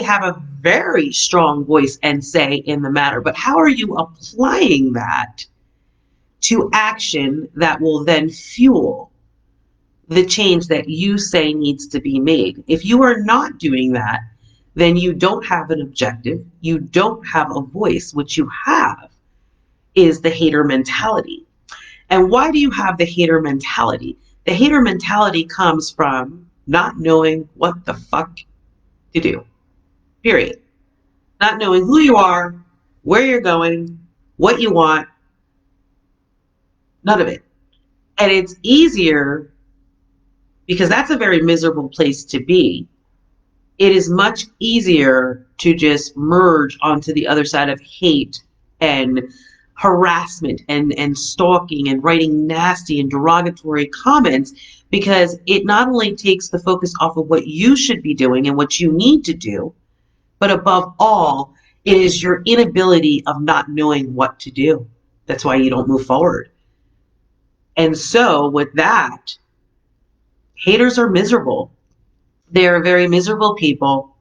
have a very strong voice and say in the matter, but how are you applying that to action that will then fuel the change that you say needs to be made? If you are not doing that, then you don't have an objective, you don't have a voice. What you have is the hater mentality. And why do you have the hater mentality? The hater mentality comes from not knowing what the fuck to do, period. Not knowing who you are, where you're going, what you want, none of it. And it's easier because that's a very miserable place to be. It is much easier to just merge onto the other side of hate and harassment and stalking and writing nasty and derogatory comments, because it not only takes the focus off of what you should be doing and what you need to do, but above all, it is your inability of not knowing what to do. That's why you don't move forward. And so with that, haters are miserable. They are very miserable people.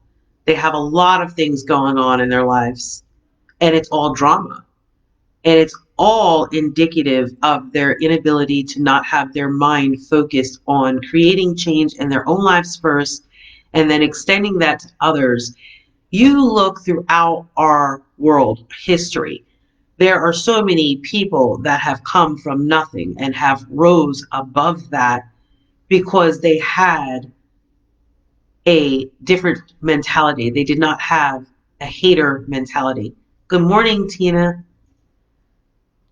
They have a lot of things going on in their lives, and it's all drama. And it's all indicative of their inability to not have their mind focused on creating change in their own lives first, and then extending that to others. You look throughout our world history, there are so many people that have come from nothing and have rose above that because they had a different mentality. They did not have a hater mentality. Good morning, Tina.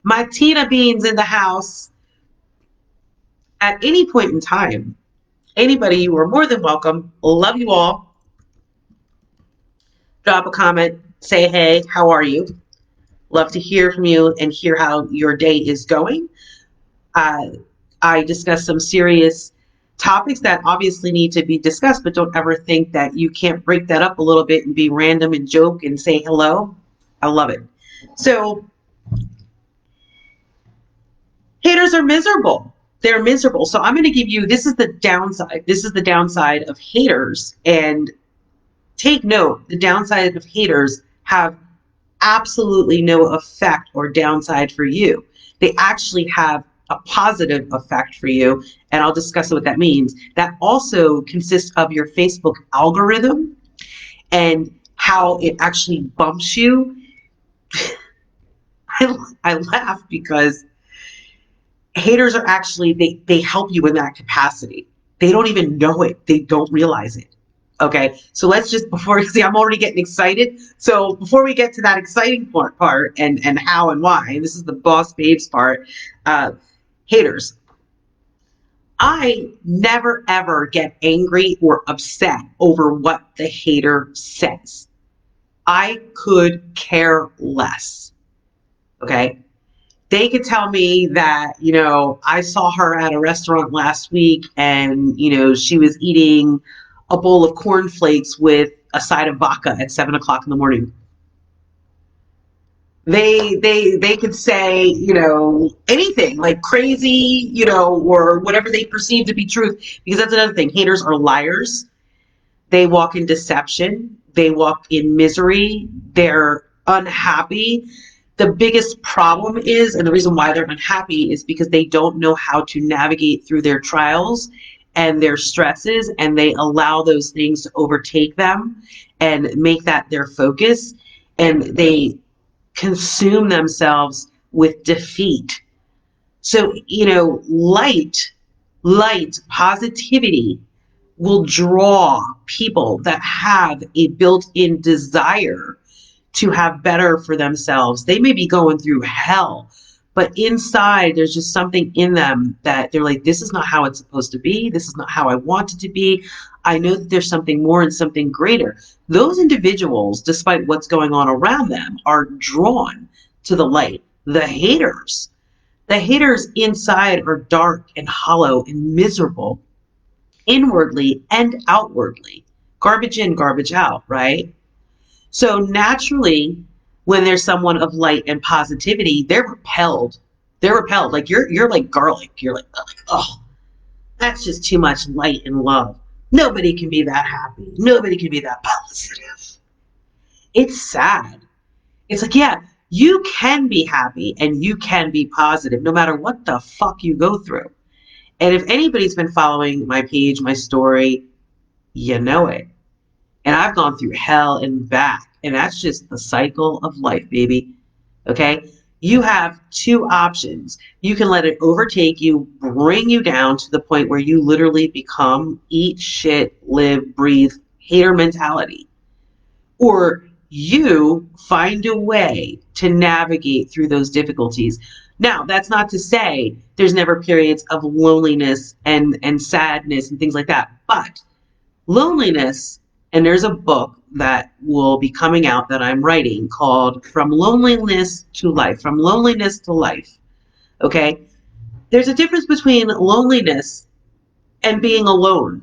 My Tina Beans in the house. At any point in time, anybody, you are more than welcome. Love you all. Drop a comment, say hey, how are you? Love to hear from you and hear how your day is going. I discuss some serious topics that obviously need to be discussed, but don't ever think that you can't break that up a little bit and be random and joke and say hello. I love it. So haters are miserable. They're miserable. So I'm going to give you, this is the downside. This is the downside of haters. And take note, the downside of haters have absolutely no effect or downside for you. They actually have a positive effect for you, and I'll discuss what that means. That also consists of your Facebook algorithm and how it actually bumps you. I laugh because haters are actually, they help you in that capacity. They don't even know it. They don't realize it. Okay, so let's just, before, see, I'm already getting excited. So before we get to that exciting part and how and why, and this is the boss babes part, uh, haters. I never ever get angry or upset over what the hater says. I could care less. Okay, they could tell me that, I saw her at a restaurant last week and, she was eating a bowl of cornflakes with a side of vodka at 7 o'clock in the morning. They could say, anything like crazy, or whatever they perceive to be truth, because that's another thing. Haters are liars. They walk in deception. They walk in misery. They're unhappy. The biggest problem is, and the reason why they're unhappy is because they don't know how to navigate through their trials and their stresses, and they allow those things to overtake them and make that their focus, and they consume themselves with defeat. So, light, positivity will draw people that have a built-in desire to have better for themselves. They may be going through hell, but inside there's just something in them that they're like, this is not how it's supposed to be. This is not how I want it to be. I know that there's something more and something greater. Those individuals, despite what's going on around them, are drawn to the light. The haters inside are dark and hollow and miserable, inwardly and outwardly. Garbage in, garbage out, right? So naturally, when there's someone of light and positivity, they're repelled. They're repelled. Like you're like garlic. You're like, oh, that's just too much light and love. Nobody can be that happy. Nobody can be that positive. It's sad. It's like, yeah, you can be happy and you can be positive no matter what the fuck you go through. And if anybody's been following my page, my story, you know it. And I've gone through hell and back. And that's just the cycle of life, baby. Okay? You have two options. You can let it overtake you, bring you down to the point where you literally become eat shit, live, breathe, hater mentality. Or you find a way to navigate through those difficulties. Now, that's not to say there's never periods of loneliness and sadness and things like that. But loneliness, and there's a book that will be coming out that I'm writing called From Loneliness to Life. From Loneliness to Life. Okay? There's a difference between loneliness and being alone.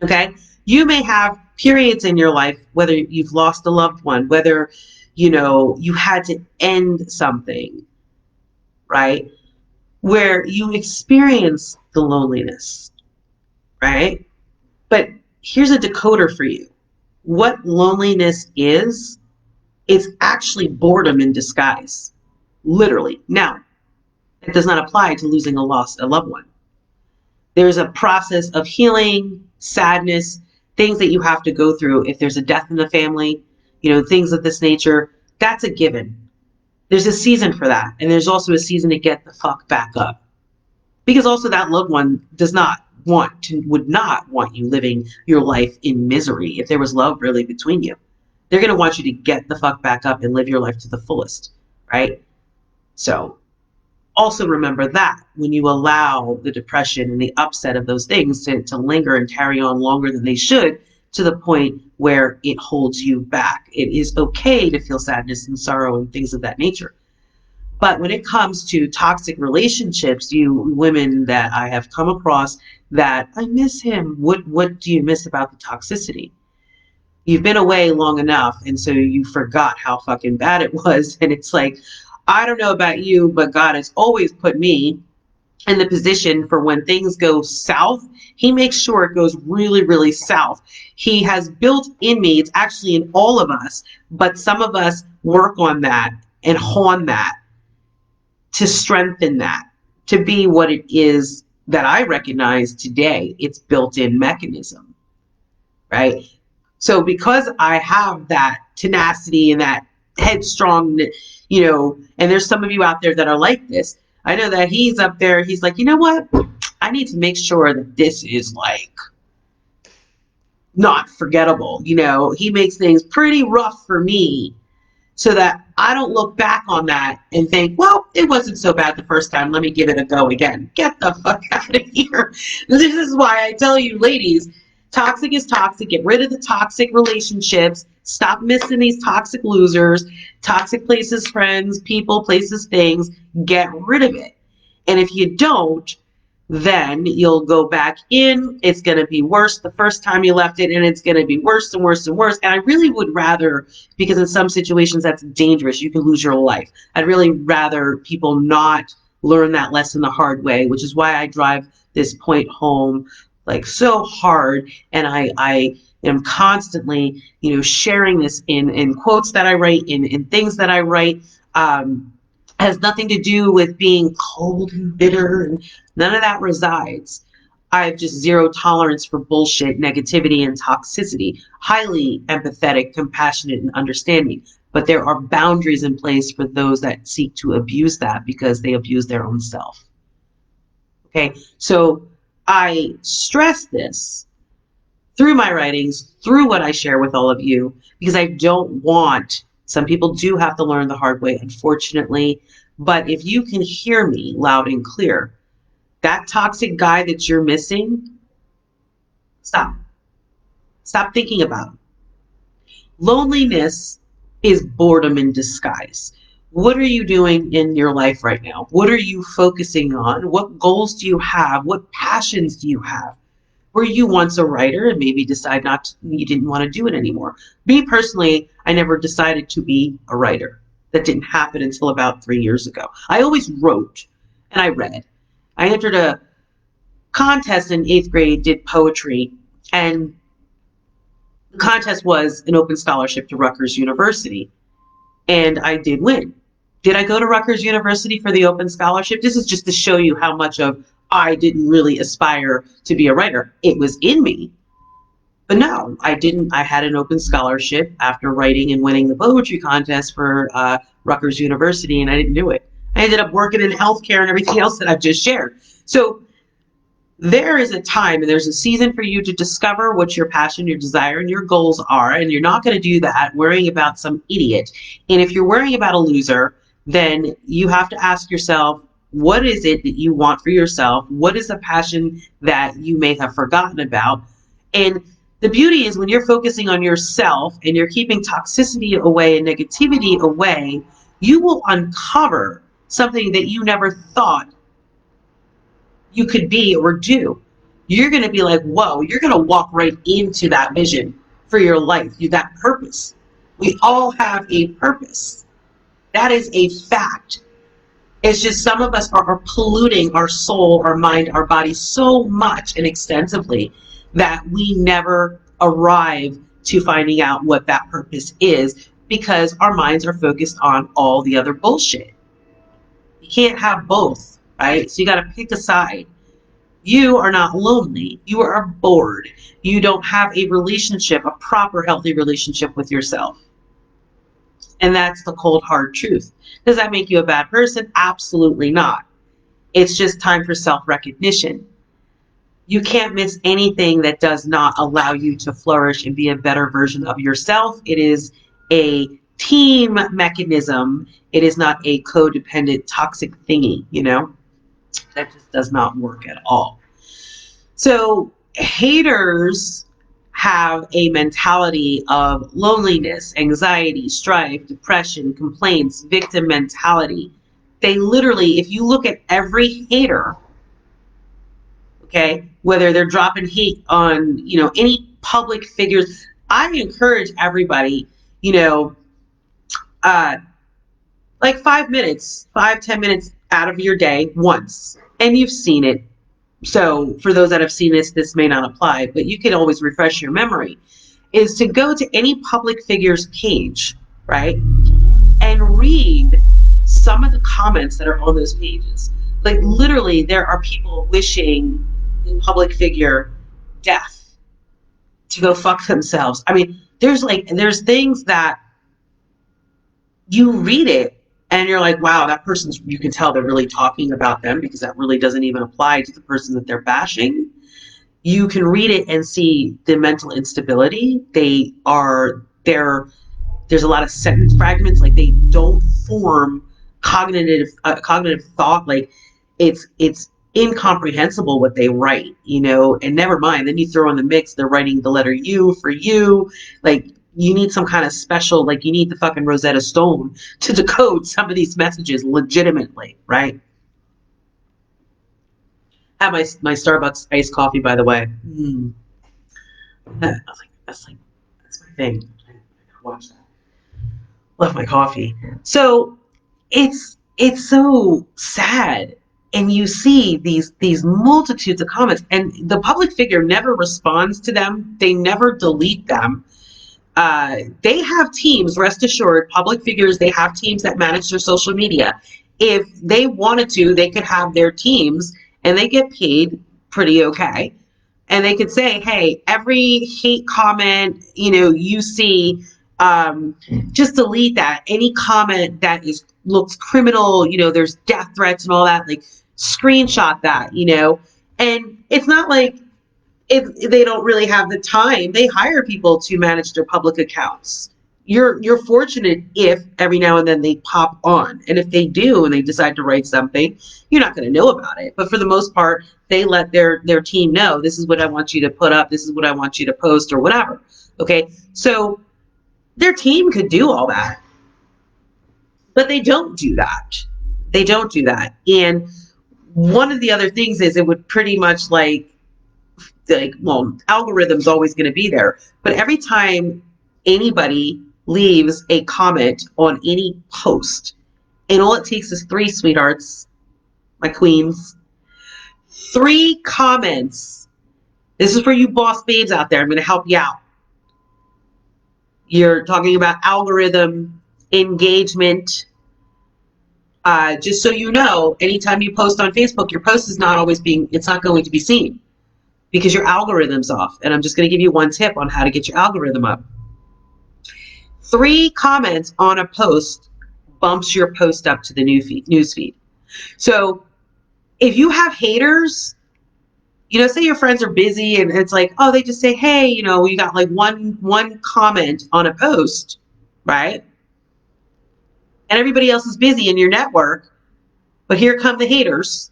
Okay? You may have periods in your life, whether you've lost a loved one, whether, you had to end something, right? Where you experience the loneliness, right? But here's a decoder for you. What loneliness is, it's actually boredom in disguise, literally. Now, it does not apply to losing a loved one. There's a process of healing, sadness, things that you have to go through. If there's a death in the family, things of this nature, that's a given. There's a season for that. And there's also a season to get the fuck back up. Because also that loved one would not want you living your life in misery if there was love really between you. They're going to want you to get the fuck back up and live your life to the fullest, right? So also remember that when you allow the depression and the upset of those things to linger and carry on longer than they should, to the point where it holds you back. It is okay to feel sadness and sorrow and things of that nature. But when it comes to toxic relationships, you women that I have come across that I miss him. What do you miss about the toxicity? You've been away long enough, and so you forgot how fucking bad it was. And it's like, I don't know about you, but God has always put me in the position for when things go south, he makes sure it goes really, really south. He has built in me, it's actually in all of us, but some of us work on that and hone that to strengthen that, to be what it is that I recognize today. It's built in mechanism, right? So because I have that tenacity and that headstrong, and there's some of you out there that are like this, I know that he's up there, he's like, you know what? I need to make sure that this is like not forgettable. He makes things pretty rough for me so that I don't look back on that and think, well, it wasn't so bad the first time. Let me give it a go again. Get the fuck out of here. This is why I tell you, ladies, toxic is toxic. Get rid of the toxic relationships. Stop missing these toxic losers, toxic places, friends, people, places, things. Get rid of it. And if you don't, then you'll go back in. It's going to be worse the first time you left it, and it's going to be worse and worse and worse. And I really would rather, because in some situations that's dangerous, you can lose your life. I'd really rather people not learn that lesson the hard way, which is why I drive this point home like so hard. And I am constantly, sharing this in quotes that I write, in things that I write. Has nothing to do with being cold and bitter, and none of that resides. I have just zero tolerance for bullshit, negativity, and toxicity. Highly empathetic, compassionate, and understanding. But there are boundaries in place for those that seek to abuse that because they abuse their own self. Okay, so I stress this through my writings, through what I share with all of you, because I don't want, some people do have to learn the hard way, unfortunately, but if you can hear me loud and clear, that toxic guy that you're missing, stop. Stop thinking about him. Loneliness is boredom in disguise. What are you doing in your life right now? What are you focusing on? What goals do you have? What passions do you have? Were you once a writer and maybe you didn't want to do it anymore? Me personally, I never decided to be a writer. That didn't happen until about 3 years ago. I always wrote and I read. I entered a contest in 8th grade, did poetry, and the contest was an open scholarship to Rutgers University, and I did win. Did I go to Rutgers University for the open scholarship? This is just to show you how much of I didn't really aspire to be a writer. It was in me. But no, I didn't. I had an open scholarship after writing and winning the poetry contest for Rutgers University, and I didn't do it. I ended up working in healthcare and everything else that I've just shared. So there is a time and there's a season for you to discover what your passion, your desire, and your goals are, and you're not going to do that worrying about some idiot. And if you're worrying about a loser, then you have to ask yourself, what is it that you want for yourself? What is a passion that you may have forgotten about? And the beauty is when you're focusing on yourself and you're keeping toxicity away and negativity away, you will uncover something that you never thought you could be or do. You're going to be like, whoa, you're going to walk right into that vision for your life, that purpose. We all have a purpose. That is a fact. It's just some of us are polluting our soul, our mind, our body so much and extensively that we never arrive to finding out what that purpose is because our minds are focused on all the other bullshit. You can't have both, right? So you got to pick a side. You are not lonely. You are bored. You don't have a relationship, a proper, healthy relationship with yourself. And that's the cold, hard truth. Does that make you a bad person? Absolutely not. It's just time for self-recognition. You can't miss anything that does not allow you to flourish and be a better version of yourself. It is a team mechanism. It is not a codependent, toxic thingy, That just does not work at all. So haters have a mentality of loneliness, anxiety, strife, depression, complaints, victim mentality. They literally, if you look at every hater, okay, whether they're dropping hate on, any public figures, I encourage everybody, like 5 minutes, 5-10 minutes out of your day once, and you've seen it. So for those that have seen this may not apply, but you can always refresh your memory, is to go to any public figure's page, right? And read some of the comments that are on those pages. Like literally, there are people wishing the public figure death, to go fuck themselves. I mean, there's things that you read it and you're like, wow, that person's, you can tell they're really talking about them, because that really doesn't even apply to the person that they're bashing. You can read it and see the mental instability. There's a lot of sentence fragments, like they don't form cognitive thought. Like it's incomprehensible what they write, and never mind, then you throw in the mix, they're writing the letter U for you. Like, you need some kind of special, like you need the fucking Rosetta Stone to decode some of these messages legitimately, right? I have my Starbucks iced coffee, by the way. I was like, that's my thing. I watch that. Love my coffee. So it's so sad, and you see these multitudes of comments, and the public figure never responds to them. They never delete them. They have teams. Rest assured, public figures, they have teams that manage their social media. If they wanted to, they could have their teams, and they get paid pretty okay. And they could say, hey, every hate comment, you see, just delete that. Any comment that looks criminal, there's death threats and all that, like screenshot that, and it's not like if they don't really have the time. They hire people to manage their public accounts. You're fortunate if every now and then they pop on, and if they do and they decide to write something, you're not going to know about it. But for the most part, they let their team know, this is what I want you to put up, this is what I want you to post, or whatever. Okay, so their team could do all that, but they don't do that. They don't do that. And one of the other things is, it would pretty much well, algorithm's always going to be there, but every time anybody leaves a comment on any post, and all it takes is 3, sweethearts, my queens, 3 comments. This is for you boss babes out there. I'm going to help you out. You're talking about algorithm, engagement. Just so you know, anytime you post on Facebook, your post is not always it's not going to be seen, because your algorithm's off. And I'm just going to give you one tip on how to get your algorithm up. 3 comments on a post bumps your post up to the news feed. So if you have haters, say your friends are busy and it's like, oh, they just say, hey, you got like one comment on a post, right? And everybody else is busy in your network, but here come the haters.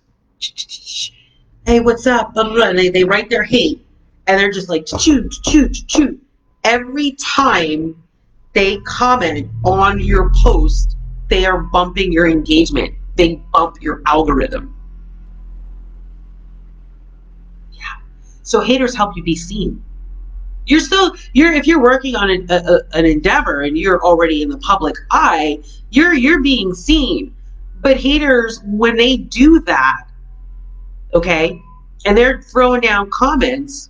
Hey, what's up? And they write their hate, and they're just like, shoot. Every time they comment on your post, they are bumping your engagement. They bump your algorithm. Yeah. So haters help you be seen. If you're working on an endeavor and you're already in the public eye, you're being seen. But haters, when they do that, okay, and they're throwing down comments,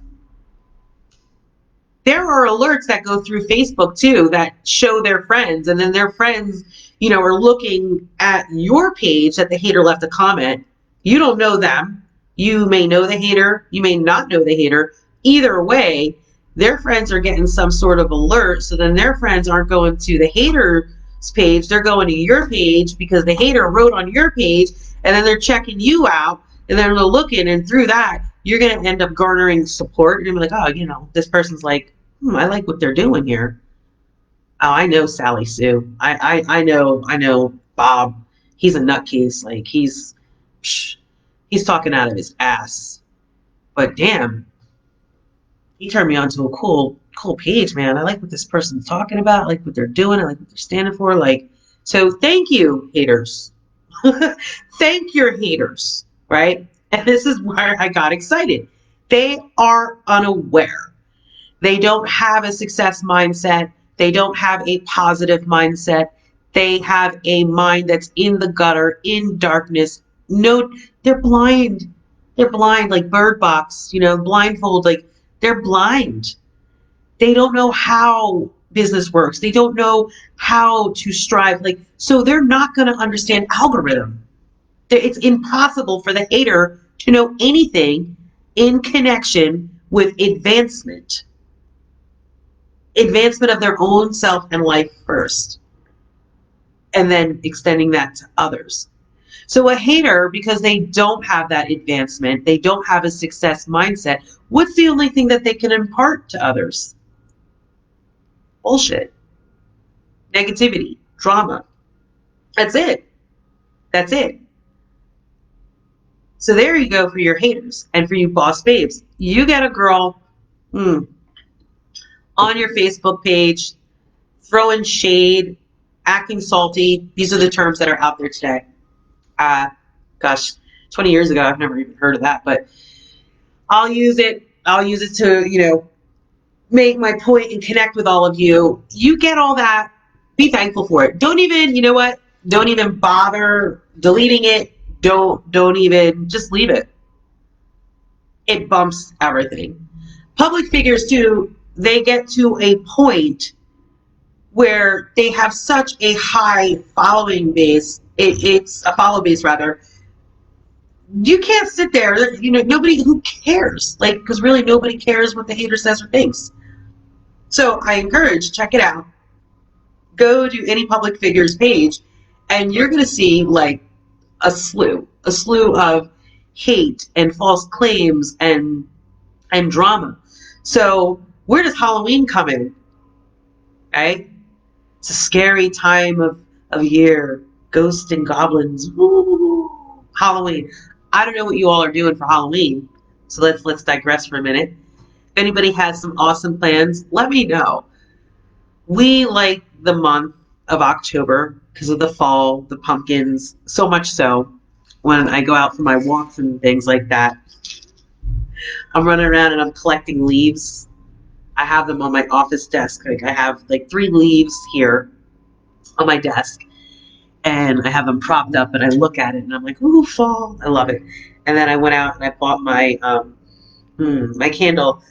there are alerts that go through Facebook too that show their friends, and then their friends, are looking at your page that the hater left a comment. You don't know them. You may know the hater. You may not know the hater. Either way, their friends are getting some sort of alert. So then their friends aren't going to the hater's page. They're going to your page because the hater wrote on your page, and then they're checking you out, and then they're looking, and through that, you're going to end up garnering support. You're going to be like, oh, this person's like, I like what they're doing here. Oh, I know Sally Sue. I know Bob. He's a nutcase. Like, he's talking out of his ass. But damn, he turned me on to a cool page, man. I like what this person's talking about. I like what they're doing. I like what they're standing for. Like, so thank you, haters. Thank your haters, right? And this is where I got excited. They are unaware. They don't have a success mindset. They don't have a positive mindset. They have a mind that's in the gutter, in darkness, no, they're blind. They're blind, like Bird Box, blindfold, like they're blind. They don't know how business works. They don't know how to strive. Like, so they're not going to understand algorithm. It's impossible for the hater to know anything in connection with advancement of their own self and life first, and then extending that to others. So a hater, because they don't have that advancement, they don't have a success mindset, what's the only thing that they can impart to others? Bullshit, negativity, drama. That's it. That's it. So there you go for your haters. And for you boss babes, you get a girl on your Facebook page throwing shade, acting salty. These are the terms that are out there today. Gosh, 20 years ago, I've never even heard of that, but I'll use it. I'll use it to, make my point and connect with all of you. You get all that. Be thankful for it. Don't even, don't even bother deleting it. Don't even, just leave it. It bumps everything. Public figures too, they get to a point where they have such a high following base. It's a follow base rather. You can't sit there, nobody who cares, like, because really nobody cares what the hater says or thinks. So I encourage, check it out. Go to any public figures page, and you're going to see like a slew of hate and false claims and drama. So where does Halloween come in? Right? It's a scary time of year. Ghosts and goblins. Woo! Halloween. I don't know what you all are doing for Halloween. So let's digress for a minute. If anybody has some awesome plans, let me know. We like the month of October because of the fall, the pumpkins, so much so when I go out for my walks and things like that, I'm running around and I'm collecting leaves. I have them on my office desk. Like I have like 3 leaves here on my desk, and I have them propped up, and I look at it and I'm like, ooh, fall. I love it. And then I went out and I bought my my candle.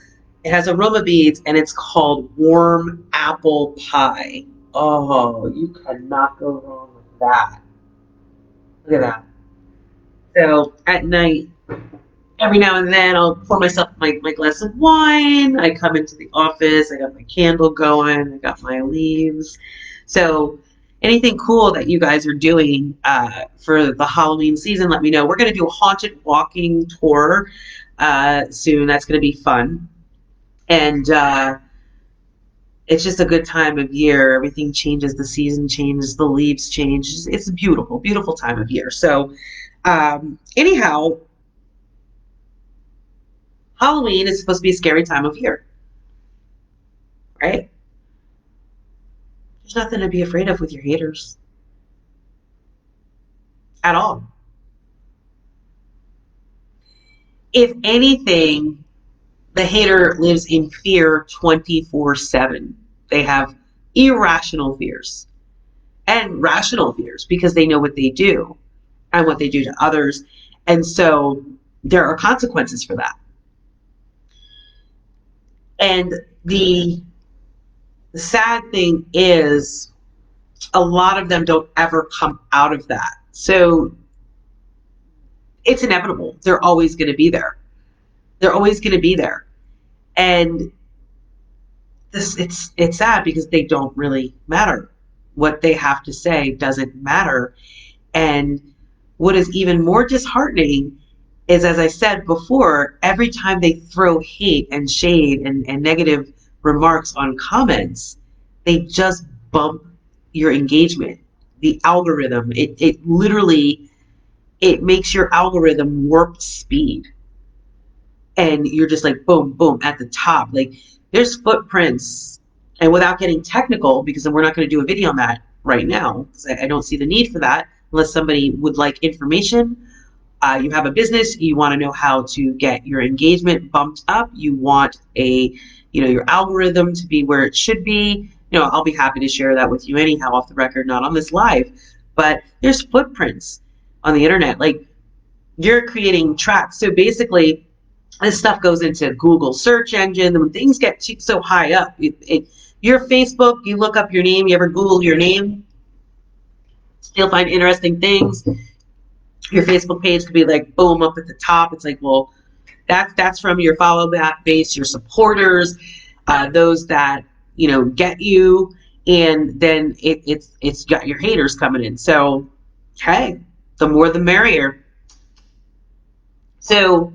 It has aroma beads, and it's called Warm Apple Pie. Oh, you cannot go wrong with that. Look at that. So at night, every now and then, I'll pour myself my glass of wine. I come into the office. I got my candle going. I got my leaves. So anything cool that you guys are doing for the Halloween season, let me know. We're going to do a haunted walking tour soon. That's going to be fun. And it's just a good time of year. Everything changes. The season changes. The leaves change. It's a beautiful, beautiful time of year. So anyhow, Halloween is supposed to be a scary time of year, right? There's nothing to be afraid of with your haters at all. If anything, the hater lives in fear 24/7. They have irrational fears and rational fears because they know what they do and what they do to others. And so there are consequences for that. And the sad thing is, a lot of them don't ever come out of that. So it's inevitable. They're always going to be there. They're always going to be there. And it's sad because they don't really matter. What they have to say doesn't matter. And what is even more disheartening is, as I said before, every time they throw hate and shade and negative remarks on comments, they just bump your engagement. The algorithm, it literally, it makes your algorithm warp speed. And you're just like, boom, boom, at the top. Like, there's footprints. And without getting technical, because we're not going to do a video on that right now, because I don't see the need for that, unless somebody would like information. You have a business, you want to know how to get your engagement bumped up, you want your algorithm to be where it should be. I'll be happy to share that with you anyhow, off the record, not on this live. But there's footprints on the internet. Like, you're creating tracks. So basically, this stuff goes into Google search engine. When things get so high up, your Facebook, you look up your name, you ever Google your name, you'll find interesting things. Your Facebook page could be like boom up at the top. It's like, well, that's from your follow back base, your supporters, those that get you, and then it's got your haters coming in. So hey, the more the merrier. So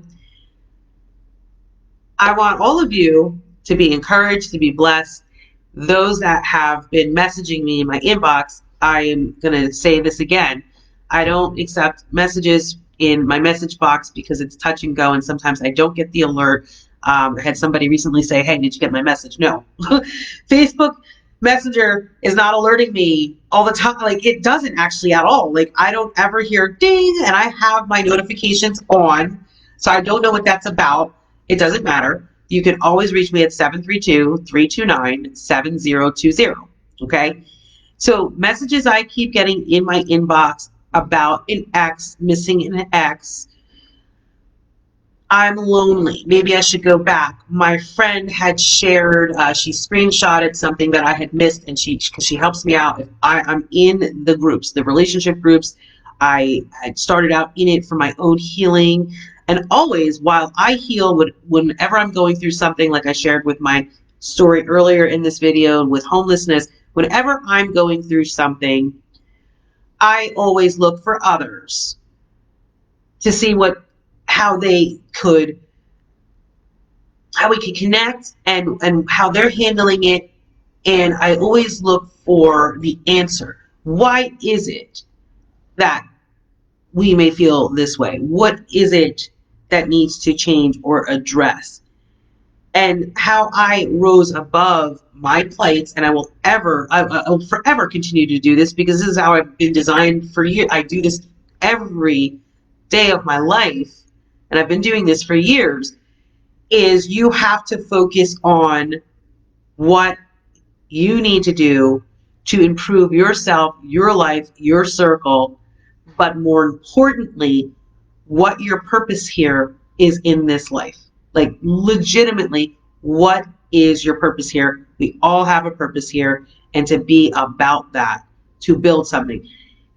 I want all of you to be encouraged, to be blessed. Those that have been messaging me in my inbox, I am going to say this again. I don't accept messages in my message box because it's touch and go, and sometimes I don't get the alert. I had somebody recently say, hey, did you get my message? No. Facebook Messenger is not alerting me all the time. Like, it doesn't actually at all. Like, I don't ever hear ding, and I have my notifications on, so I don't know what that's about. It doesn't matter. You can always reach me at 732-329-7020. Okay? So messages I keep getting in my inbox about an ex, missing an ex. I'm lonely. Maybe I should go back. My friend had shared, she screenshotted something that I had missed, and because she helps me out. If I'm in the groups, the relationship groups. I had started out in it for my own healing. And always, while I heal, whenever I'm going through something, like I shared with my story earlier in this video with homelessness, whenever I'm going through something, I always look for others to see how we could connect and how they're handling it. And I always look for the answer. Why is it that we may feel this way? What is it that needs to change or address? And how I rose above my plights, and I will forever continue to do this, because this is how I've been designed for years. I do this every day of my life, and I've been doing this for years, is you have to focus on what you need to do to improve yourself, your life, your circle, but more importantly, what your purpose here is in this life. Like, legitimately, what is your purpose here? We all have a purpose here, and to be about that, to build something.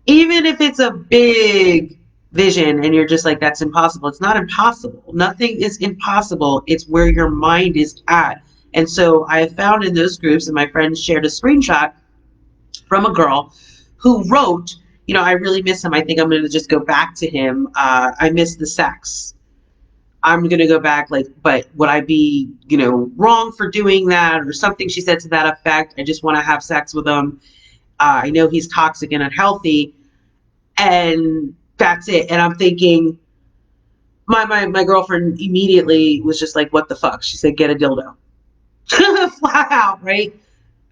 Even if it's a big vision and you're just like, that's impossible. It's not impossible. Nothing is impossible. It's where your mind is at. And so I found in those groups, and my friend shared a screenshot from a girl who wrote, I really miss him. I think I'm going to just go back to him. I miss the sex. I'm going to go back, but would I be, wrong for doing that, or something she said to that effect? I just want to have sex with him. I know he's toxic and unhealthy. And that's it. And I'm thinking, my girlfriend immediately was just like, what the fuck? She said, get a dildo. Flat out, right?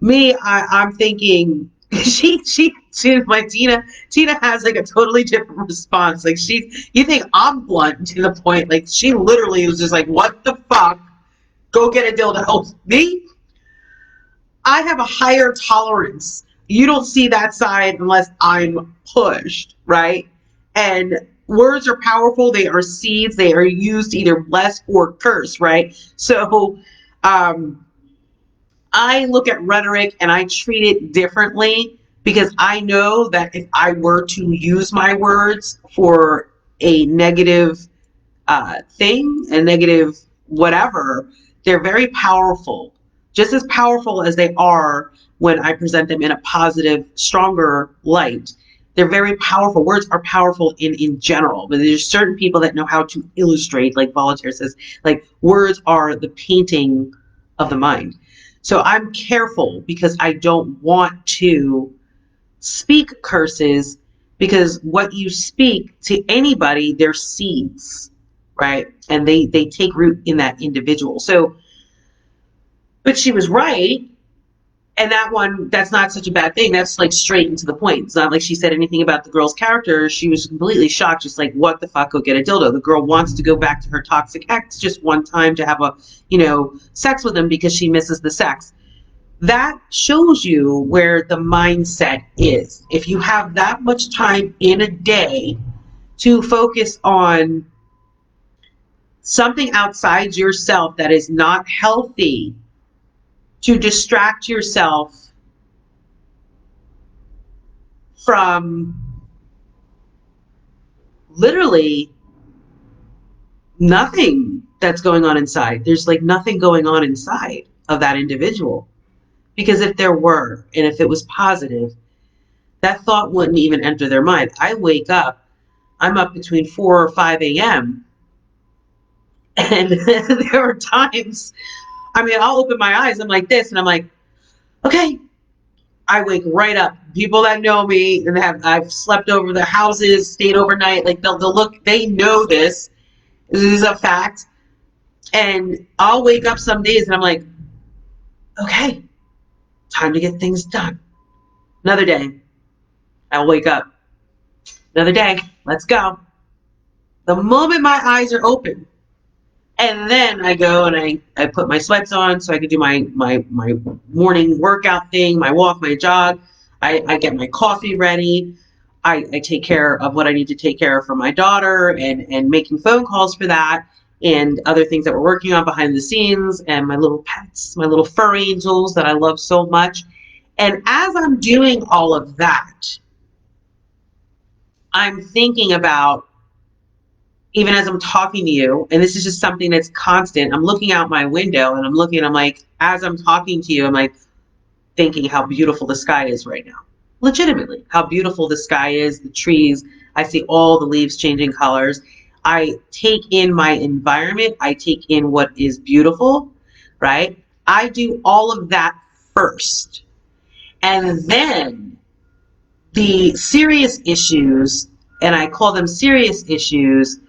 Me, I'm thinking, my Tina has like a totally different response. Like, you think I'm blunt to the point. Like, she literally was just like, what the fuck? Go get a dildo. Me, I have a higher tolerance. You don't see that side unless I'm pushed, right? And words are powerful. They are seeds. They are used to either bless or curse, right? So I look at rhetoric and I treat it differently, because I know that if I were to use my words for a negative thing, a negative whatever, they're very powerful. Just as powerful as they are when I present them in a positive, stronger light. They're very powerful. Words are powerful in general, but there's certain people that know how to illustrate, like Voltaire says, like, words are the painting of the mind. So I'm careful, because I don't want to speak curses, because what you speak to anybody, they're seeds, right? And they take root in that individual. So, but she was right. And that's not such a bad thing. That's like straight and to the point. It's not like she said anything about the girl's character. She was completely shocked, just like, what the fuck, go get a dildo. The girl wants to go back to her toxic ex just one time to have sex with him, because she misses the sex. That shows you where the mindset is. If you have that much time in a day to focus on something outside yourself that is not healthy, to distract yourself from literally nothing that's going on inside. There's like nothing going on inside of that individual. Because if there were, and if it was positive, that thought wouldn't even enter their mind. I wake up, I'm up between 4 or 5 a.m. And there are times, I mean, I'll open my eyes, I'm like this, and I'm like, okay, I wake right up. People that know me and I've slept over the houses, stayed overnight, like they'll look, they know this. This is a fact. And I'll wake up some days and I'm like, okay, time to get things done. Another day, I'll wake up. Another day, let's go. The moment my eyes are open, and then I go and I put my sweats on so I can do my morning workout thing, my walk, my jog. I get my coffee ready. I take care of what I need to take care of for my daughter and making phone calls for that and other things that we're working on behind the scenes and my little pets, my little fur angels that I love so much. And as I'm doing all of that, I'm thinking about, even as I'm talking to you, and this is just something that's constant, I'm looking out my window and I'm like, as I'm talking to you, I'm like thinking how beautiful the sky is right now. Legitimately, how beautiful the sky is, the trees. I see all the leaves changing colors. I take in my environment. I take in what is beautiful, right? I do all of that first. And then the serious issues, and I call them serious issues,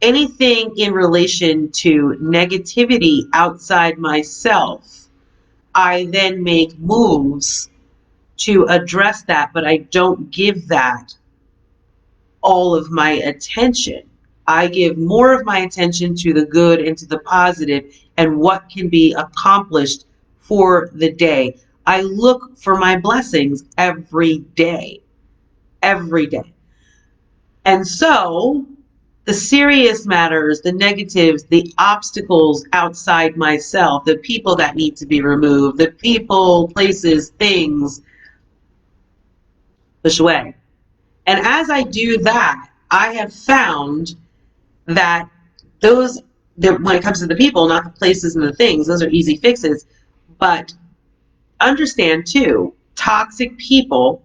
anything in relation to negativity outside myself, I then make moves to address that, but I don't give that all of my attention. I give more of my attention to the good and to the positive and what can be accomplished for the day. I look for my blessings every day, every day. And so the serious matters, the negatives, the obstacles outside myself, the people that need to be removed, the people, places, things, push away. And as I do that, I have found that when it comes to the people, not the places and the things, those are easy fixes. But understand too, toxic people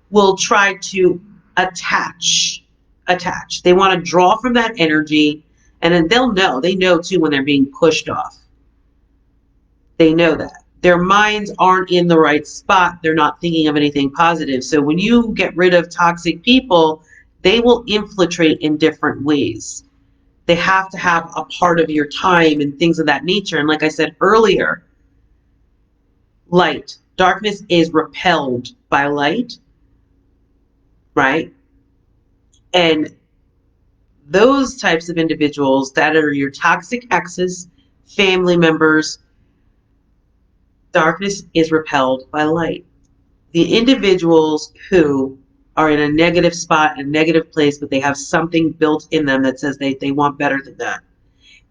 will try to attach. They want to draw from that energy, and then they know too when they're being pushed off. They know that. Their minds aren't in the right spot. They're not thinking of anything positive. So when you get rid of toxic people, they will infiltrate in different ways. They have to have a part of your time and things of that nature. And like I said earlier, light. Darkness is repelled by light, right? And those types of individuals that are your toxic exes, family members, darkness is repelled by light. The individuals who are in a negative spot, a negative place, but they have something built in them that says they want better than that,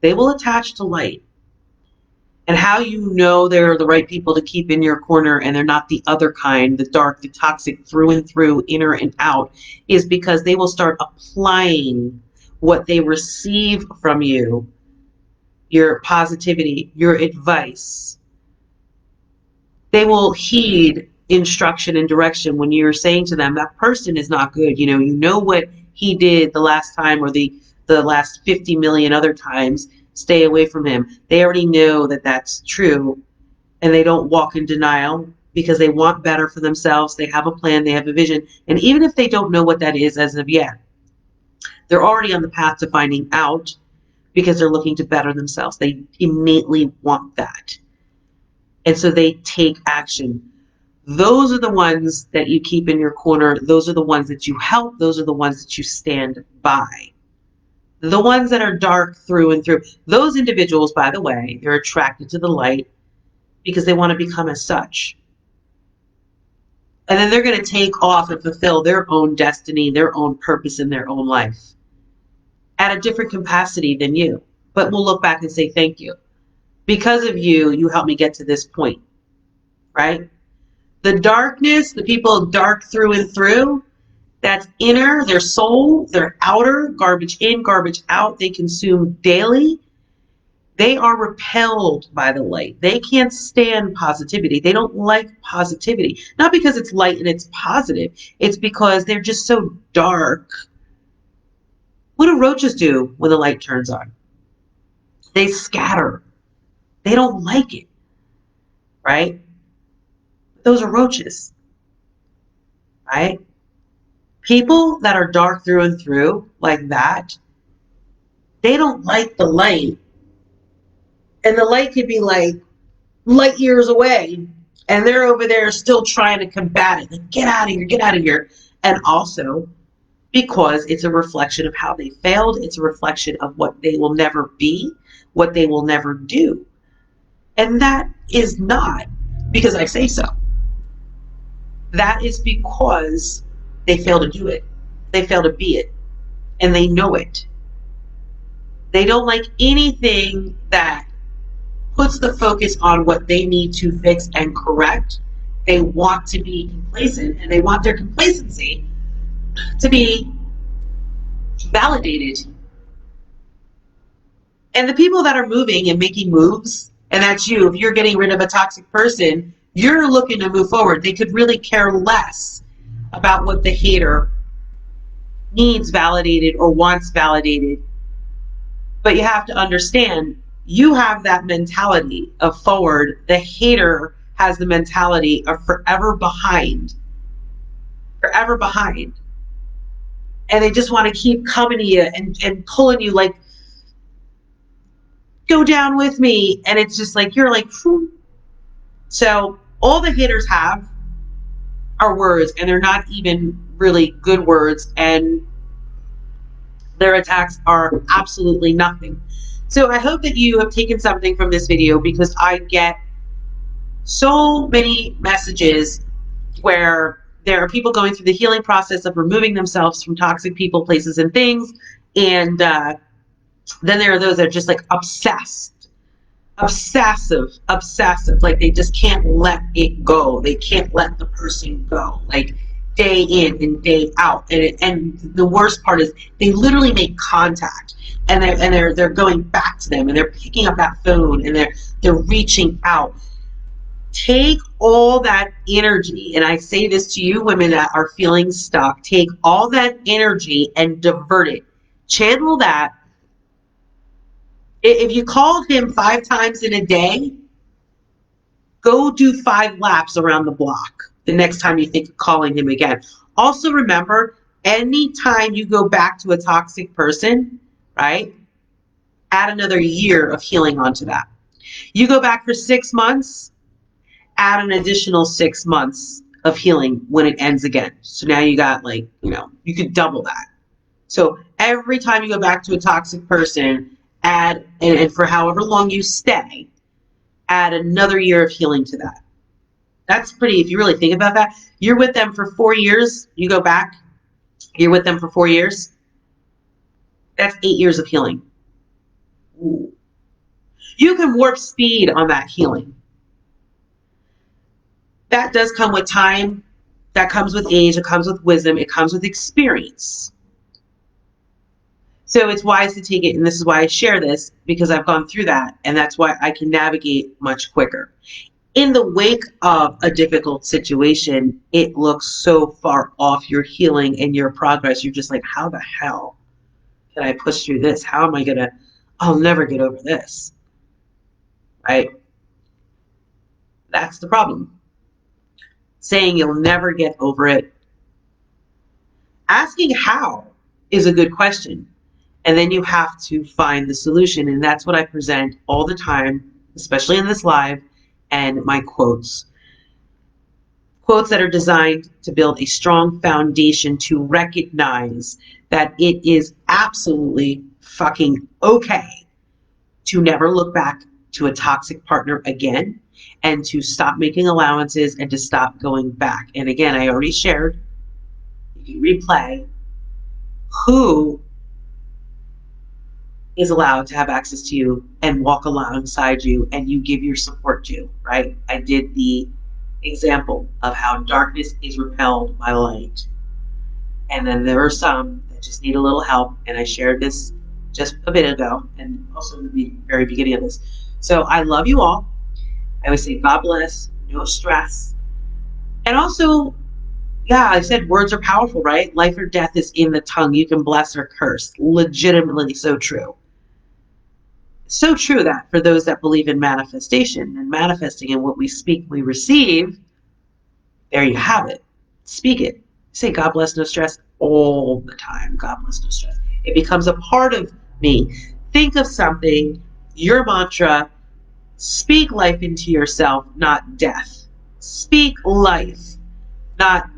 they will attach to light. And how you know they're the right people to keep in your corner and they're not the other kind, the dark, the toxic, through and through, inner and out, is because they will start applying what they receive from you, your positivity, your advice. They will heed instruction and direction when you're saying to them, that person is not good. You know what he did the last time or the last 50 million other times. Stay away from him. They already know that that's true, and they don't walk in denial because they want better for themselves. They have a plan, they have a vision. And even if they don't know what that is as of yet, they're already on the path to finding out because they're looking to better themselves. They innately want that. And so they take action. Those are the ones that you keep in your corner. Those are the ones that you help. Those are the ones that you stand by. The ones that are dark through and through. Those individuals, by the way, they're attracted to the light because they want to become as such. And then they're going to take off and fulfill their own destiny, their own purpose in their own life at a different capacity than you. But we'll look back and say, thank you. Because of you, you helped me get to this point, right? The darkness, the people dark through and through, that's inner, their soul, their outer, garbage in, garbage out, they consume daily. They are repelled by the light. They can't stand positivity. They don't like positivity. Not because it's light and it's positive. It's because they're just so dark. What do roaches do when the light turns on? They scatter. They don't like it, right? Those are roaches, right? People that are dark through and through like that, they don't like the light. And the light could be like light years away, and they're over there still trying to combat it. Like, get out of here, get out of here. And also, because it's a reflection of how they failed, it's a reflection of what they will never be, what they will never do. And that is not because I say so. That is because they fail to do it. They fail to be it. And they know it. They don't like anything that puts the focus on what they need to fix and correct. They want to be complacent, and they want their complacency to be validated. And the people that are moving and making moves, and that's you, if you're getting rid of a toxic person, you're looking to move forward. They could really care less about what the hater needs validated or wants validated. But you have to understand, you have that mentality of forward. The hater has the mentality of forever behind. Forever behind. And they just want to keep coming to you and pulling you like, go down with me. And it's just like, you're like, phew. So all the haters have are words, and they're not even really good words. And their attacks are absolutely nothing. So I hope that you have taken something from this video, because I get so many messages where there are people going through the healing process of removing themselves from toxic people, places, and things. And then there are those that are just like obsessive, like they just can't let it go. They can't let the person go, like day in and day out. And the worst part is they literally make contact, and they're going back to them, and they're picking up that phone, and they're reaching out. Take all that energy, and I say this to you women that are feeling stuck, take all that energy and divert it. Channel that. If you called him 5 times in a day, go do 5 laps around the block the next time you think of calling him again. Also remember, anytime you go back to a toxic person, right, add another year of healing onto that. You go back for 6 months, add an additional 6 months of healing when it ends again. So now you got, like, you could double that. So every time you go back to a toxic person, add, and for however long you stay, add another year of healing to that. That's pretty, if you really think about that. You're with them for 4 years, you go back, you're with them for 4 years. That's 8 years of healing. Ooh. You can warp speed on that healing. That does come with time. That comes with age. It comes with wisdom. It comes with experience. So it's wise to take it, and this is why I share this, because I've gone through that, and that's why I can navigate much quicker. In the wake of a difficult situation, it looks so far off your healing and your progress. You're just like, how the hell can I push through this? How am I gonna, I'll never get over this, right? That's the problem. Saying you'll never get over it. Asking how is a good question. And then you have to find the solution. And that's what I present all the time, especially in this live, and my quotes. Quotes that are designed to build a strong foundation to recognize that it is absolutely fucking okay to never look back to a toxic partner again. and to stop making allowances and to stop going back. And again, I already shared, you can replay who is allowed to have access to you and walk alongside you and you give your support to, right? I did the example of how darkness is repelled by light. And then there are some that just need a little help. And I shared this just a bit ago and also in the very beginning of this. So I love you all. I would say God bless, no stress. And also, yeah, I said words are powerful, right? Life or death is in the tongue. You can bless or curse. Legitimately so true. So true that for those that believe in manifestation and manifesting and what we speak, we receive, there you have it. Speak it. Say God bless, no stress all the time. God bless, no stress. It becomes a part of me. Think of something, your mantra, speak life into yourself, not death. Speak life, not,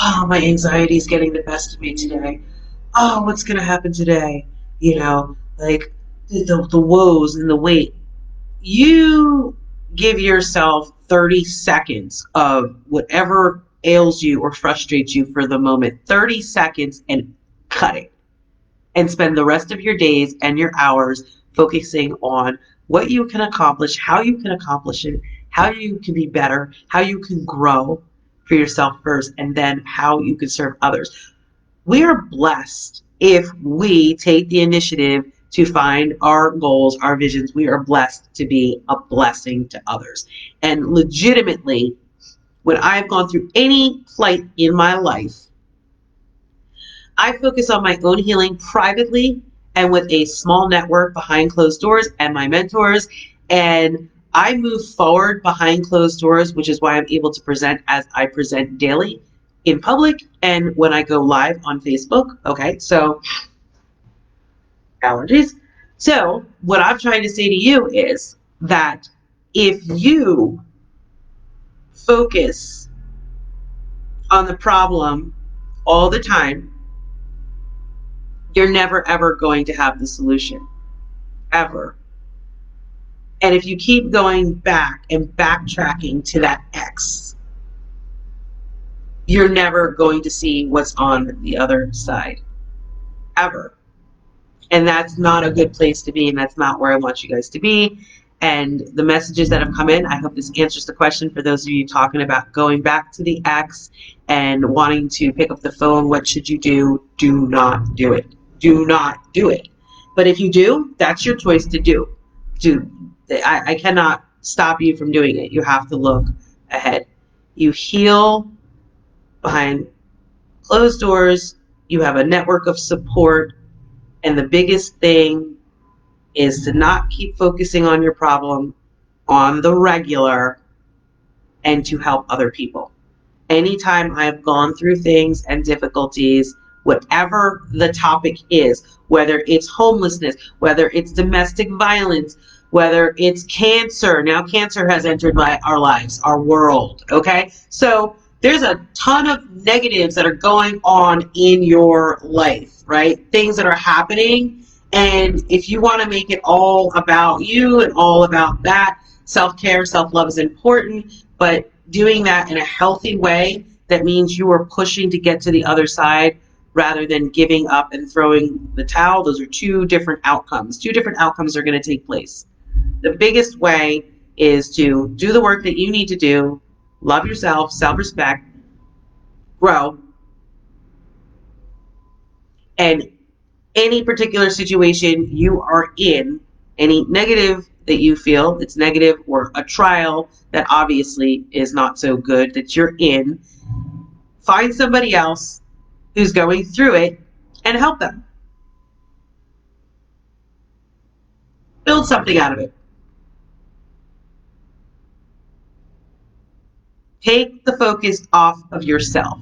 oh, my anxiety is getting the best of me today. Oh, what's going to happen today? You know, like the woes and the weight. You give yourself 30 seconds of whatever ails you or frustrates you for the moment, 30 seconds, and cut it. And spend the rest of your days and your hours focusing on what you can accomplish, how you can accomplish it, how you can be better, how you can grow for yourself first, and then how you can serve others. We are blessed if we take the initiative to find our goals, our visions. We are blessed to be a blessing to others. And legitimately, when I've gone through any plight in my life, I focus on my own healing privately and with a small network behind closed doors and my mentors. And I move forward behind closed doors, which is why I'm able to present as I present daily in public and when I go live on Facebook. Okay, so allergies. So what I'm trying to say to you is that if you focus on the problem all the time, you're never ever going to have the solution, ever. And if you keep going back and backtracking to that X, you're never going to see what's on the other side, ever. And that's not a good place to be, and that's not where I want you guys to be. And the messages that have come in, I hope this answers the question for those of you talking about going back to the X and wanting to pick up the phone. What should you do? Do not do it. Do not do it. But if you do, that's your choice to do. I cannot stop you from doing it. You have to look ahead. You heal behind closed doors. You have a network of support. And the biggest thing is to not keep focusing on your problem on the regular and to help other people. Anytime I've gone through things and difficulties, whatever the topic is, whether it's homelessness, whether it's domestic violence, whether it's cancer. Now cancer has entered our lives, our world, okay? So there's a ton of negatives that are going on in your life, right? Things that are happening. And if you want to make it all about you and all about that, self-care, self-love is important, but doing that in a healthy way, that means you are pushing to get to the other side rather than giving up and throwing the towel. Those are two different outcomes. Two different outcomes are going to take place. The biggest way is to do the work that you need to do, love yourself, self-respect, grow, and any particular situation you are in, any negative that you feel it's negative or a trial that obviously is not so good that you're in, find somebody else who's going through it and help them. Build something out of it. Take the focus off of yourself.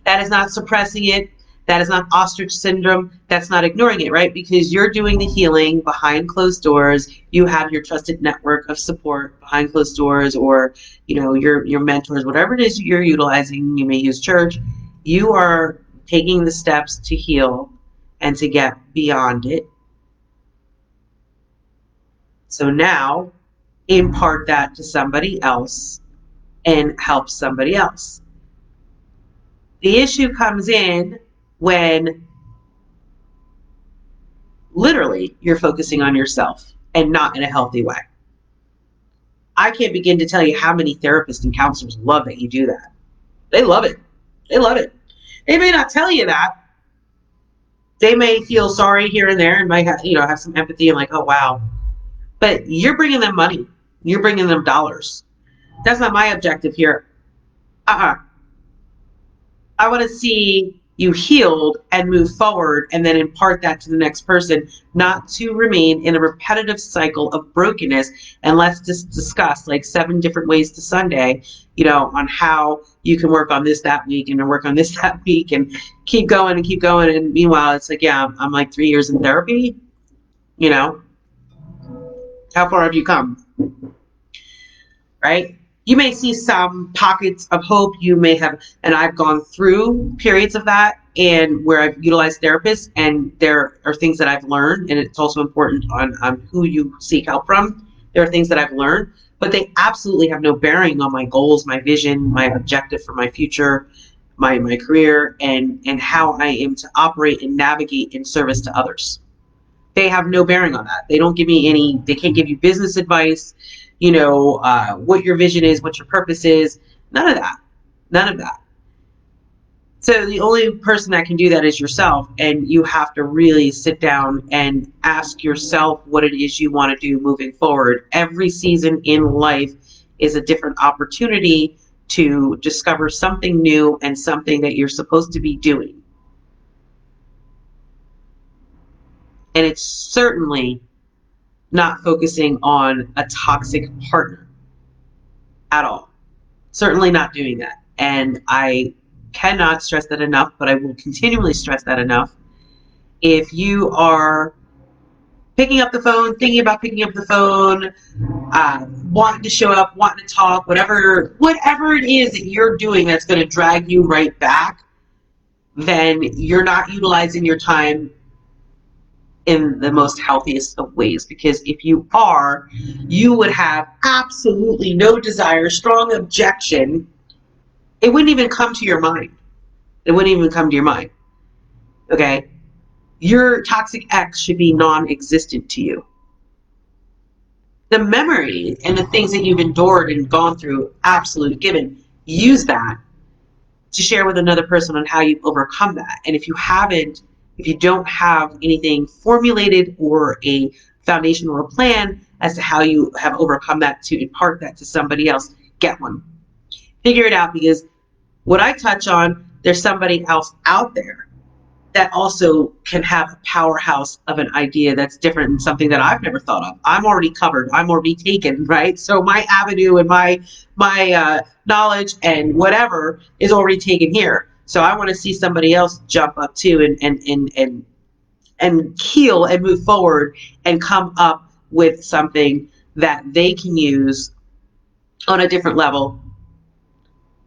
That is not suppressing it. That is not ostrich syndrome. That's not ignoring it, right? Because you're doing the healing behind closed doors. You have your trusted network of support behind closed doors, or your mentors, whatever it is you're utilizing. You may use church. You are taking the steps to heal and to get beyond it So now impart that to somebody else and help somebody else. The issue comes in when literally you're focusing on yourself and not in a healthy way. I can't begin to tell you how many therapists and counselors love that you do that. They love it. They love it. They may not tell you that. They may feel sorry here and there and might have, have some empathy and like, oh, wow. But you're bringing them money. You're bringing them dollars. That's not my objective here. I want to see you healed and move forward and then impart that to the next person, not to remain in a repetitive cycle of brokenness. And let's just discuss like 7 different ways to Sunday, on how you can work on this that week and work on this that week and keep going and keep going. And meanwhile, it's like, yeah, I'm like 3 years in therapy. How far have you come? Right? You may see some pockets of hope. You may have, and I've gone through periods of that and where I've utilized therapists, and there are things that I've learned, and it's also important on who you seek help from. There are things that I've learned, but they absolutely have no bearing on my goals, my vision, my objective for my future, my career, and how I am to operate and navigate in service to others. They have no bearing on that. They don't give me they can't give you business advice, what your vision is, what your purpose is, none of that. So the only person that can do that is yourself, and you have to really sit down and ask yourself what it is you want to do moving forward. Every season in life is a different opportunity to discover something new and something that you're supposed to be doing. And it's certainly not focusing on a toxic partner at all. Certainly not doing that. And I cannot stress that enough, but I will continually stress that enough. If you are picking up the phone, thinking about picking up the phone, wanting to show up, wanting to talk, whatever it is that you're doing that's going to drag you right back, then you're not utilizing your time in the most healthiest of ways. Because if you are, you would have absolutely no desire, strong objection. It wouldn't even come to your mind. Okay? Your toxic ex should be non-existent to you. The memory and the things that you've endured and gone through, absolute given. Use that to share with another person on how you've overcome that. And if you don't have anything formulated or a foundation or a plan as to how you have overcome that to impart that to somebody else, get one. Figure it out, because what I touch on, there's somebody else out there that also can have a powerhouse of an idea that's different and something that I've never thought of. I'm already covered. I'm already taken, right? So my avenue and my knowledge and whatever is already taken here. So I want to see somebody else jump up too and heal and move forward and come up with something that they can use on a different level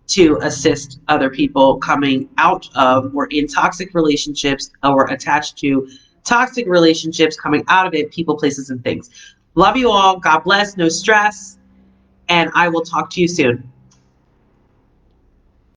to assist other people coming out of or in toxic relationships or attached to toxic relationships, coming out of it, people, places, and things. Love you all. God bless. No stress. And I will talk to you soon.